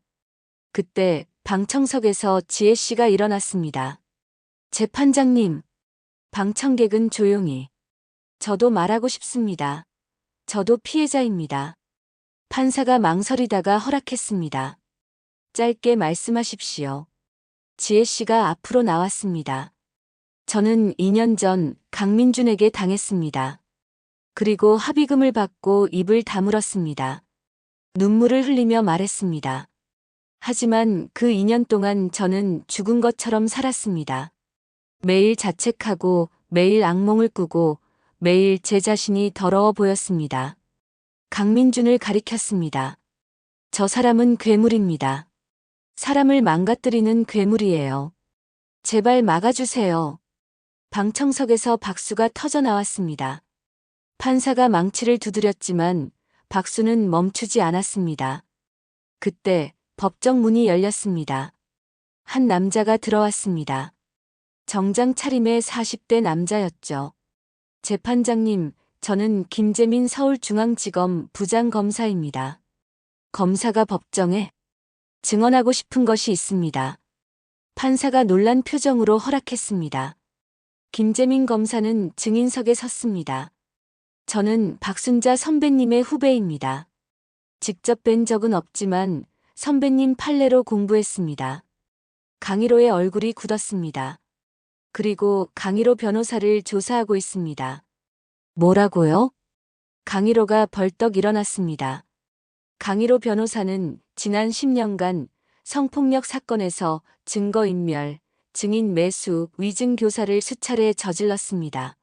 그때 방청석에서 지혜 씨가 일어났습니다. 재판장님, 방청객은 조용히. 저도 말하고 싶습니다. 저도 피해자입니다. 판사가 망설이다가 허락했습니다. 짧게 말씀하십시오. 지혜 씨가 앞으로 나왔습니다. 저는 2년 전 강민준에게 당했습니다. 그리고 합의금을 받고 입을 다물었습니다. 눈물을 흘리며 말했습니다. 하지만 그 2년 동안 저는 죽은 것처럼 살았습니다. 매일 자책하고 매일 악몽을 꾸고 매일 제 자신이 더러워 보였습니다. 강민준을 가리켰습니다. 저 사람은 괴물입니다. 사람을 망가뜨리는 괴물이에요. 제발 막아주세요. 방청석에서 박수가 터져 나왔습니다. 판사가 망치를 두드렸지만 박수는 멈추지 않았습니다. 그때 법정 문이 열렸습니다. 한 남자가 들어왔습니다. 정장 차림의 40대 남자였죠. 재판장님, 저는 김재민 서울중앙지검 부장검사입니다. 검사가 법정에 증언하고 싶은 것이 있습니다. 판사가 놀란 표정으로 허락했습니다. 김재민 검사는 증인석에 섰습니다. 저는 박순자 선배님의 후배입니다. 직접 뵌 적은 없지만 선배님 판례로 공부했습니다. 강일호의 얼굴이 굳었습니다. 그리고 강일호 변호사를 조사하고 있습니다. 뭐라고요? 강일호가 벌떡 일어났습니다. 강일호 변호사는 지난 10년간 성폭력 사건에서 증거인멸, 증인 매수, 위증 교사를 수차례 저질렀습니다.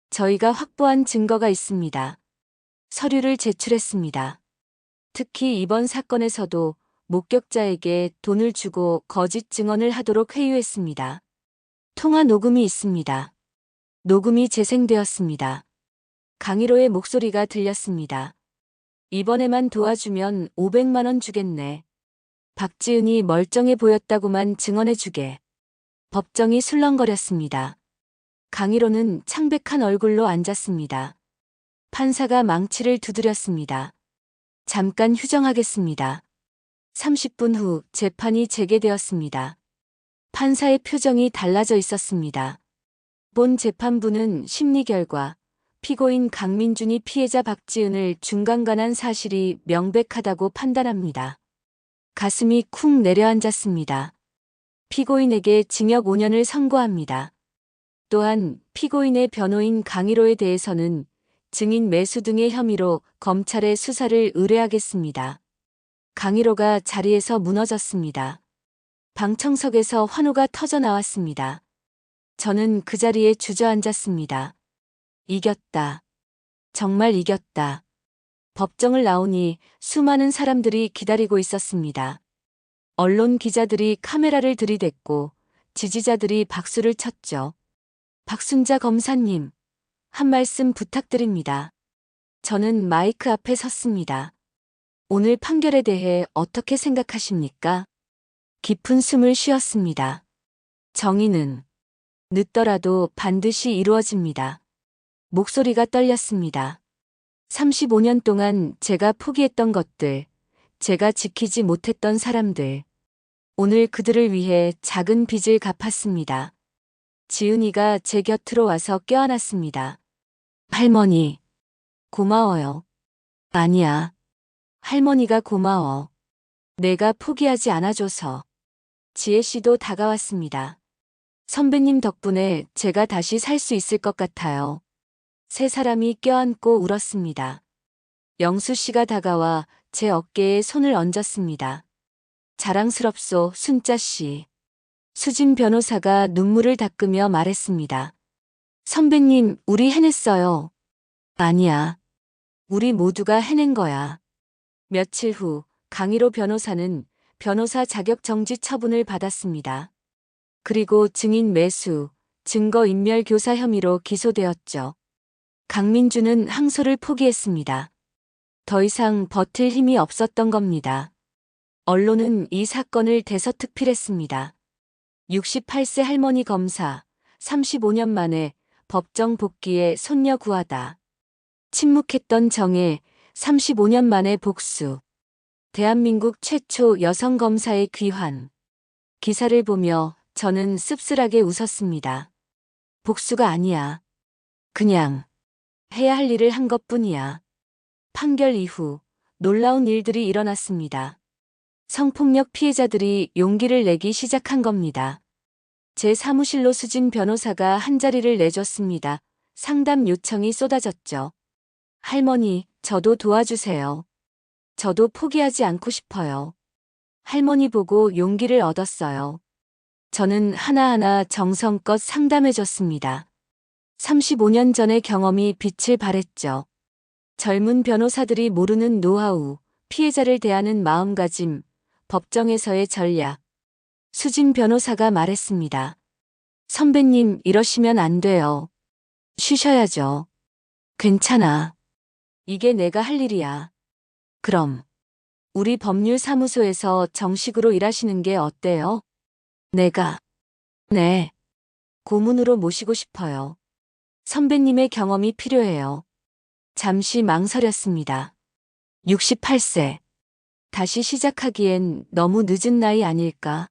저희가 확보한 증거가 있습니다. 서류를 제출했습니다. 특히 이번 사건에서도 목격자에게 돈을 주고 거짓 증언을 하도록 회유했습니다. 통화 녹음이 있습니다. 녹음이 재생되었습니다. 강일호의 목소리가 들렸습니다. 이번에만 도와주면 500만 원 주겠네. 박지은이 멀쩡해 보였다고만 증언해주게. 법정이 술렁거렸습니다. 강일호는 창백한 얼굴로 앉았습니다. 판사가 망치를 두드렸습니다. 잠깐 휴정하겠습니다. 30분 후 재판이 재개되었습니다. 판사의 표정이 달라져 있었습니다. 본 재판부는 심리 결과 피고인 강민준이 피해자 박지은을 중간간한 사실이 명백하다고 판단합니다. 가슴이 쿵 내려앉았습니다. 피고인에게 징역 5년을 선고합니다. 또한 피고인의 변호인 강일호에 대해서는 증인 매수 등의 혐의로 검찰에 수사를 의뢰하겠습니다. 강일호가 자리에서 무너졌습니다. 방청석에서 환호가 터져 나왔습니다. 저는 그 자리에 주저앉았습니다. 이겼다. 정말 이겼다. 법정을 나오니 수많은 사람들이 기다리고 있었습니다. 언론 기자들이 카메라를 들이댔고 지지자들이 박수를 쳤죠. 박순자 검사님, 한 말씀 부탁드립니다. 저는 마이크 앞에 섰습니다. 오늘 판결에 대해 어떻게 생각하십니까? 깊은 숨을 쉬었습니다. 정의는 늦더라도 반드시 이루어집니다. 목소리가 떨렸습니다. 35년 동안 제가 포기했던 것들, 제가 지키지 못했던 사람들, 오늘 그들을 위해 작은 빚을 갚았습니다. 지은이가 제 곁으로 와서 껴안았습니다. 할머니, 고마워요. 아니야. 할머니가 고마워. 내가 포기하지 않아줘서. 지혜 씨도 다가왔습니다. 선배님 덕분에 제가 다시 살 수 있을 것 같아요. 세 사람이 껴안고 울었습니다. 영수 씨가 다가와 제 어깨에 손을 얹었습니다. 자랑스럽소, 순자 씨. 수진 변호사가 눈물을 닦으며 말했습니다. 선배님, 우리 해냈어요. 아니야. 우리 모두가 해낸 거야. 며칠 후 강일호 변호사는 변호사 자격 정지 처분을 받았습니다. 그리고 증인 매수, 증거인멸 교사 혐의로 기소되었죠. 강민주는 항소를 포기했습니다. 더 이상 버틸 힘이 없었던 겁니다. 언론은 이 사건을 대서특필했습니다. 68세 할머니 검사, 35년 만에 법정 복귀에 손녀 구하다. 침묵했던 정혜, 35년 만에 복수. 대한민국 최초 여성 검사의 귀환. 기사를 보며 저는 씁쓸하게 웃었습니다. 복수가 아니야. 그냥 해야 할 일을 한 것뿐이야. 판결 이후 놀라운 일들이 일어났습니다. 성폭력 피해자들이 용기를 내기 시작한 겁니다. 제 사무실로 수진 변호사가 한 자리를 내줬습니다. 상담 요청이 쏟아졌죠. 할머니, 저도 도와주세요. 저도 포기하지 않고 싶어요. 할머니 보고 용기를 얻었어요. 저는 하나하나 정성껏 상담해줬습니다. 35년 전의 경험이 빛을 발했죠. 젊은 변호사들이 모르는 노하우, 피해자를 대하는 마음가짐, 법정에서의 전략. 수진 변호사가 말했습니다. 선배님, 이러시면 안 돼요. 쉬셔야죠. 괜찮아. 이게 내가 할 일이야. 그럼 우리 법률사무소에서 정식으로 일하시는 게 어때요? 내가. 네. 고문으로 모시고 싶어요. 선배님의 경험이 필요해요. 잠시 망설였습니다. 68세. 다시 시작하기엔 너무 늦은 나이 아닐까?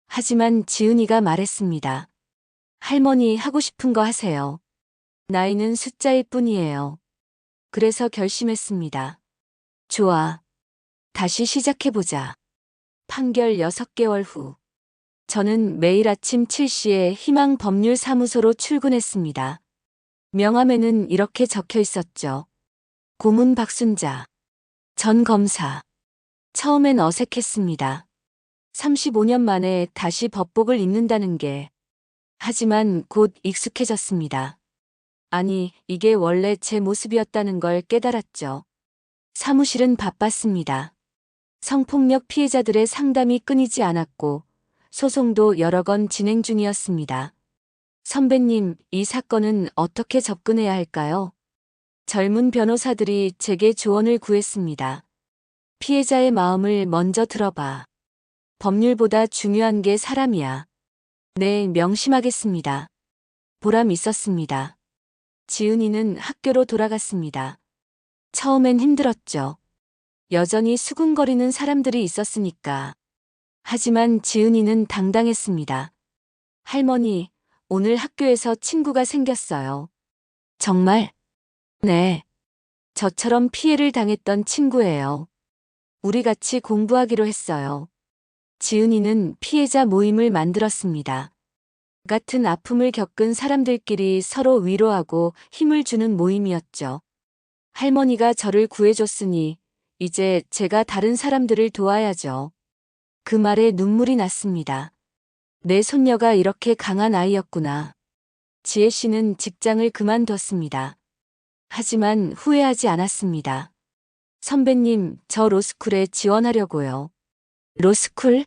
하지만 지은이가 말했습니다. 할머니 하고 싶은 거 하세요. 나이는 숫자일 뿐이에요. 그래서 결심했습니다. 좋아. 다시 시작해보자. 판결 6개월 후. 저는 매일 아침 7시에 희망법률사무소로 출근했습니다. 명함에는 이렇게 적혀 있었죠. 고문 박순자. 전 검사. 처음엔 어색했습니다. 35년 만에 다시 법복을 입는다는 게. 하지만 곧 익숙해졌습니다. 아니, 이게 원래 제 모습이었다는 걸 깨달았죠. 사무실은 바빴습니다. 성폭력 피해자들의 상담이 끊이지 않았고 소송도 여러 건 진행 중이었습니다. 선배님, 이 사건은 어떻게 접근해야 할까요? 젊은 변호사들이 제게 조언을 구했습니다. 피해자의 마음을 먼저 들어봐. 법률보다 중요한 게 사람이야. 네, 명심하겠습니다. 보람 있었습니다. 지은이는 학교로 돌아갔습니다. 처음엔 힘들었죠. 여전히 수군거리는 사람들이 있었으니까. 하지만 지은이는 당당했습니다. 할머니, 오늘 학교에서 친구가 생겼어요. 정말? 네. 저처럼 피해를 당했던 친구예요. 우리 같이 공부하기로 했어요. 지은이는 피해자 모임을 만들었습니다. 같은 아픔을 겪은 사람들끼리 서로 위로하고 힘을 주는 모임이었죠. 할머니가 저를 구해줬으니 이제 제가 다른 사람들을 도와야죠. 그 말에 눈물이 났습니다. 내 손녀가 이렇게 강한 아이였구나. 지혜 씨는 직장을 그만뒀습니다. 하지만 후회하지 않았습니다. 선배님, 저 로스쿨에 지원하려고요. 로스쿨?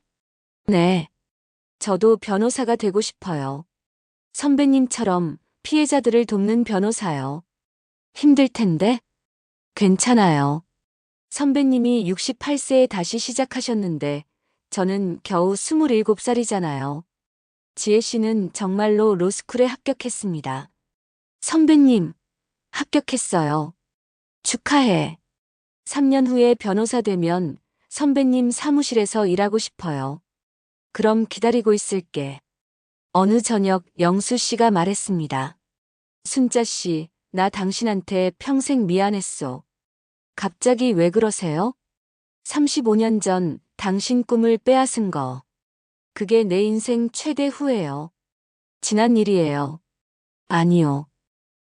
네. 저도 변호사가 되고 싶어요. 선배님처럼 피해자들을 돕는 변호사요. 힘들 텐데? 괜찮아요. 선배님이 68세에 다시 시작하셨는데 저는 겨우 27살이잖아요. 지혜 씨는 정말로 로스쿨에 합격했습니다. 선배님, 합격했어요. 축하해. 3년 후에 변호사 되면 선배님 사무실에서 일하고 싶어요. 그럼 기다리고 있을게. 어느 저녁 영수 씨가 말했습니다. 순자 씨, 나 당신한테 평생 미안했어. 갑자기 왜 그러세요? 35년 전 당신 꿈을 빼앗은 거. 그게 내 인생 최대 후회요. 지난 일이에요. 아니요.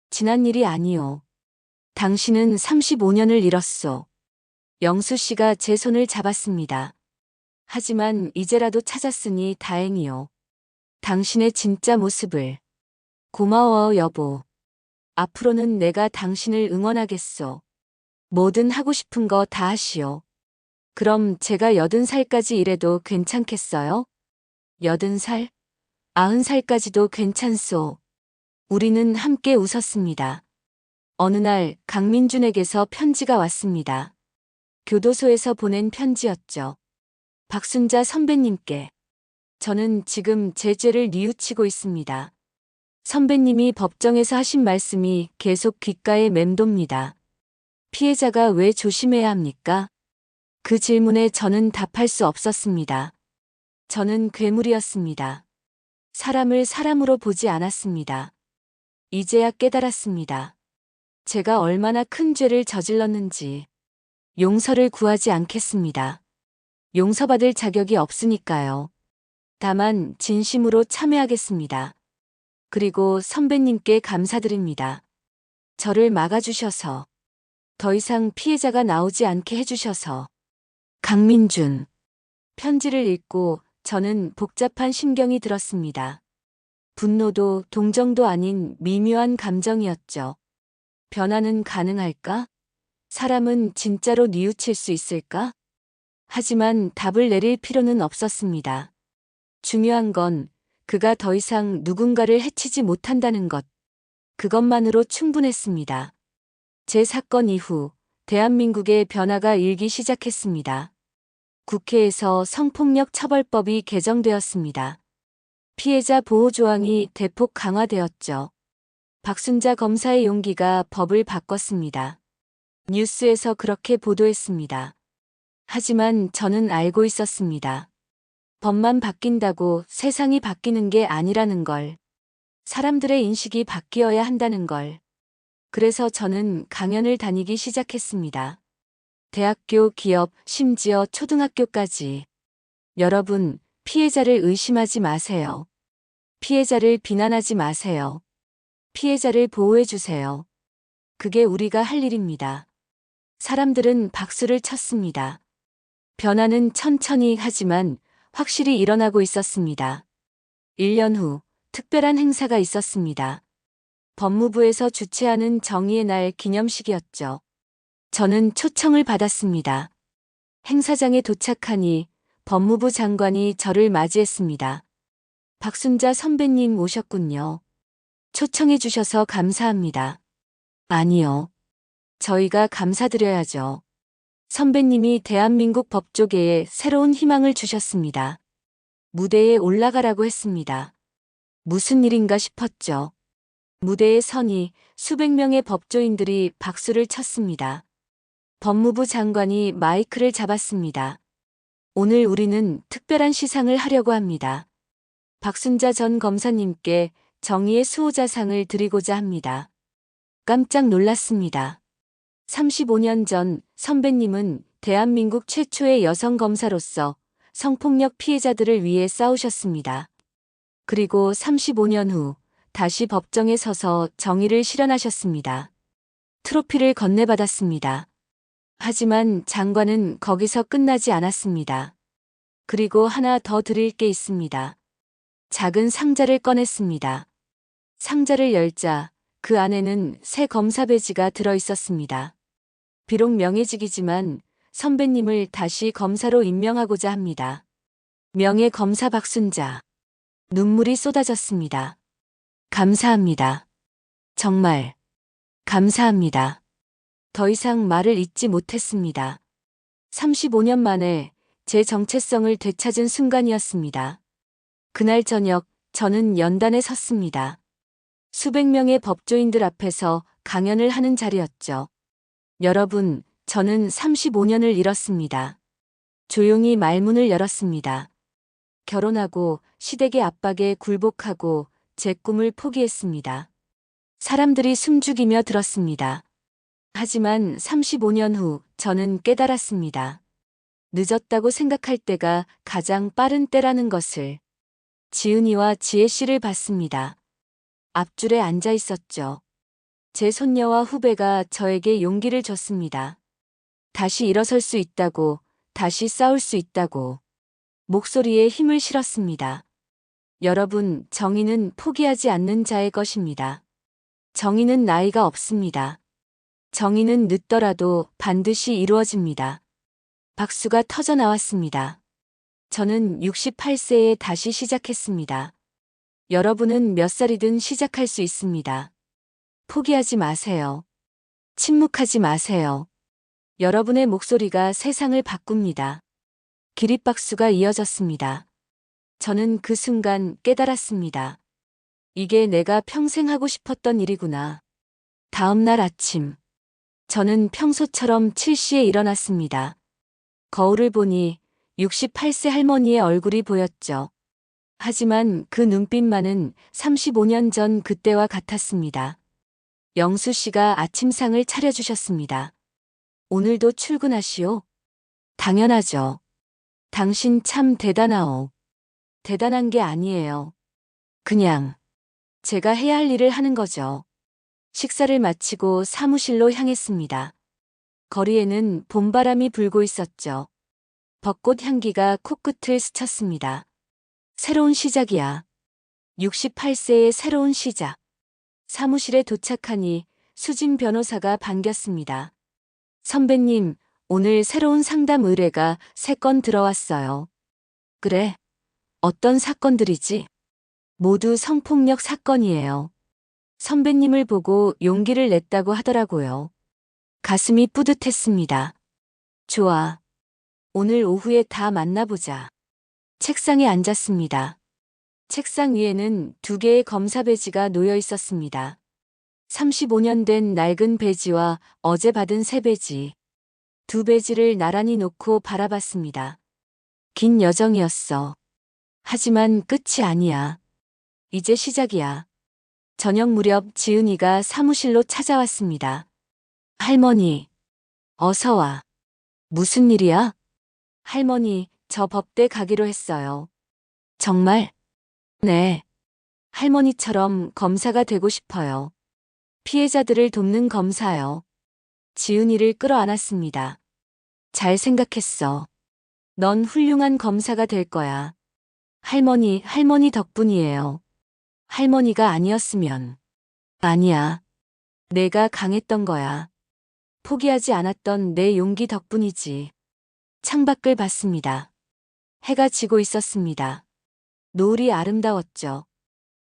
지난 일이 아니요. 당신은 35년을 잃었어. 영수 씨가 제 손을 잡았습니다. 하지만 이제라도 찾았으니 다행이요. 당신의 진짜 모습을. 고마워, 여보. 앞으로는 내가 당신을 응원하겠소. 뭐든 하고 싶은 거 다 하시오. 그럼 제가 80살까지 일해도 괜찮겠어요? 80살? 90살까지도 괜찮소. 우리는 함께 웃었습니다. 어느 날 강민준에게서 편지가 왔습니다. 교도소에서 보낸 편지였죠. 박순자 선배님께. 저는 지금 제 죄를 뉘우치고 있습니다. 선배님이 법정에서 하신 말씀이 계속 귓가에 맴돕니다. 피해자가 왜 조심해야 합니까? 그 질문에 저는 답할 수 없었습니다. 저는 괴물이었습니다. 사람을 사람으로 보지 않았습니다. 이제야 깨달았습니다. 제가 얼마나 큰 죄를 저질렀는지. 용서를 구하지 않겠습니다. 용서받을 자격이 없으니까요. 다만 진심으로 참여하겠습니다. 그리고 선배님께 감사드립니다. 저를 막아주셔서. 더 이상 피해자가 나오지 않게 해주셔서. 강민준. 편지를 읽고 저는 복잡한 심경이 들었습니다. 분노도 동정도 아닌 미묘한 감정이었죠. 변화는 가능할까? 사람은 진짜로 뉘우칠 수 있을까? 하지만 답을 내릴 필요는 없었습니다. 중요한 건 그가 더 이상 누군가를 해치지 못한다는 것. 그것만으로 충분했습니다. 제 사건 이후 대한민국의 변화가 일기 시작했습니다. 국회에서 성폭력 처벌법이 개정되었습니다. 피해자 보호 조항이 대폭 강화되었죠. 박순자 검사의 용기가 법을 바꿨습니다. 뉴스에서 그렇게 보도했습니다. 하지만 저는 알고 있었습니다. 법만 바뀐다고 세상이 바뀌는 게 아니라는 걸. 사람들의 인식이 바뀌어야 한다는 걸. 그래서 저는 강연을 다니기 시작했습니다. 대학교, 기업, 심지어 초등학교까지. 여러분, 피해자를 의심하지 마세요. 피해자를 비난하지 마세요. 피해자를 보호해주세요. 그게 우리가 할 일입니다. 사람들은 박수를 쳤습니다. 변화는 천천히 하지만 확실히 일어나고 있었습니다. 1년 후 특별한 행사가 있었습니다. 법무부에서 주최하는 정의의 날 기념식이었죠. 저는 초청을 받았습니다. 행사장에 도착하니 법무부 장관이 저를 맞이했습니다. 박순자 선배님 오셨군요. 초청해 주셔서 감사합니다. 아니요. 저희가 감사드려야죠. 선배님이 대한민국 법조계에 새로운 희망을 주셨습니다. 무대에 올라가라고 했습니다. 무슨 일인가 싶었죠. 무대에 서니 수백 명의 법조인들이 박수를 쳤습니다. 법무부 장관이 마이크를 잡았습니다. 오늘 우리는 특별한 시상을 하려고 합니다. 박순자 전 검사님께 정의의 수호자상을 드리고자 합니다. 깜짝 놀랐습니다. 35년 전 선배님은 대한민국 최초의 여성 검사로서 성폭력 피해자들을 위해 싸우셨습니다. 그리고 35년 후 다시 법정에 서서 정의를 실현하셨습니다. 트로피를 건네받았습니다. 하지만 장관은 거기서 끝나지 않았습니다. 그리고 하나 더 드릴 게 있습니다. 작은 상자를 꺼냈습니다. 상자를 열자 그 안에는 새 검사 배지가 들어 있었습니다. 비록 명예직이지만 선배님을 다시 검사로 임명하고자 합니다. 명예 검사 박순자. 눈물이 쏟아졌습니다. 감사합니다. 정말 감사합니다. 더 이상 말을 잇지 못했습니다. 35년 만에 제 정체성을 되찾은 순간이었습니다. 그날 저녁 저는 연단에 섰습니다. 수백 명의 법조인들 앞에서 강연을 하는 자리였죠. 여러분, 저는 35년을 잃었습니다. 조용히 말문을 열었습니다. 결혼하고 시댁의 압박에 굴복하고 제 꿈을 포기했습니다. 사람들이 숨죽이며 들었습니다. 하지만 35년 후 저는 깨달았습니다. 늦었다고 생각할 때가 가장 빠른 때라는 것을. 지은이와 지혜 씨를 봤습니다. 앞줄에 앉아 있었죠. 제 손녀와 후배가 저에게 용기를 줬습니다. 다시 일어설 수 있다고, 다시 싸울 수 있다고. 목소리에 힘을 실었습니다. 여러분, 정의는 포기하지 않는 자의 것입니다. 정의는 나이가 없습니다. 정의는 늦더라도 반드시 이루어집니다. 박수가 터져 나왔습니다. 저는 68세에 다시 시작했습니다. 여러분은 몇 살이든 시작할 수 있습니다. 포기하지 마세요. 침묵하지 마세요. 여러분의 목소리가 세상을 바꿉니다. 기립박수가 이어졌습니다. 저는 그 순간 깨달았습니다. 이게 내가 평생 하고 싶었던 일이구나. 다음 날 아침, 저는 평소처럼 7시에 일어났습니다. 거울을 보니 68세 할머니의 얼굴이 보였죠. 하지만 그 눈빛만은 35년 전 그때와 같았습니다. 영수 씨가 아침상을 차려주셨습니다. 오늘도 출근하시오? 당연하죠. 당신 참 대단하오. 대단한 게 아니에요. 그냥 제가 해야 할 일을 하는 거죠. 식사를 마치고 사무실로 향했습니다. 거리에는 봄바람이 불고 있었죠. 벚꽃 향기가 코끝을 스쳤습니다. 새로운 시작이야. 68세의 새로운 시작. 사무실에 도착하니 수진 변호사가 반겼습니다. 선배님, 오늘 새로운 상담 의뢰가 3건 들어왔어요. 그래. 어떤 사건들이지? 모두 성폭력 사건이에요. 선배님을 보고 용기를 냈다고 하더라고요. 가슴이 뿌듯했습니다. 좋아. 오늘 오후에 다 만나보자. 책상에 앉았습니다. 책상 위에는 2개의 검사 배지가 놓여 있었습니다. 35년 된 낡은 배지와 어제 받은 새 배지. 2배지를 나란히 놓고 바라봤습니다. 긴 여정이었어. 하지만 끝이 아니야. 이제 시작이야. 저녁 무렵 지은이가 사무실로 찾아왔습니다. 할머니, 어서 와. 무슨 일이야? 할머니, 저 법대 가기로 했어요. 정말? 네. 할머니처럼 검사가 되고 싶어요. 피해자들을 돕는 검사요. 지은이를 끌어안았습니다. 잘 생각했어. 넌 훌륭한 검사가 될 거야. 할머니 덕분이에요. 할머니가 아니었으면. 아니야. 내가 강했던 거야. 포기하지 않았던 내 용기 덕분이지. 창밖을 봤습니다. 해가 지고 있었습니다. 노을이 아름다웠죠.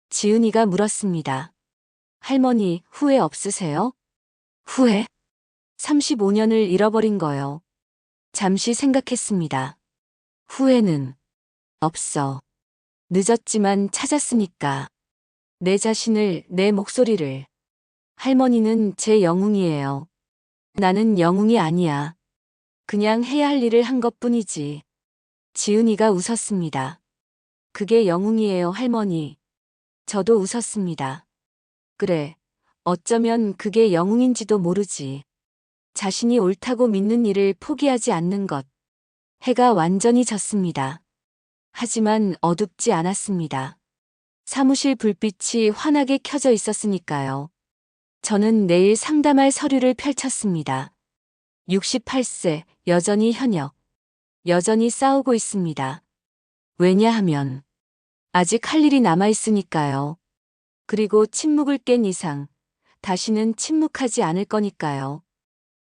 지은이가 물었습니다. 할머니, 후회 없으세요? 후회? 35년을 잃어버린 거요. 잠시 생각했습니다. 후회는 없어. 늦었지만 찾았으니까. 내 자신을, 내 목소리를. 할머니는 제 영웅이에요. 나는 영웅이 아니야. 그냥 해야 할 일을 한 것뿐이지. 지은이가 웃었습니다. 그게 영웅이에요, 할머니. 저도 웃었습니다. 그래, 어쩌면 그게 영웅인지도 모르지. 자신이 옳다고 믿는 일을 포기하지 않는 것. 해가 완전히 졌습니다. 하지만 어둡지 않았습니다. 사무실 불빛이 환하게 켜져 있었으니까요. 저는 내일 상담할 서류를 펼쳤습니다. 68세, 여전히 현역. 여전히 싸우고 있습니다. 왜냐하면 아직 할 일이 남아있으니까요. 그리고 침묵을 깬 이상 다시는 침묵하지 않을 거니까요.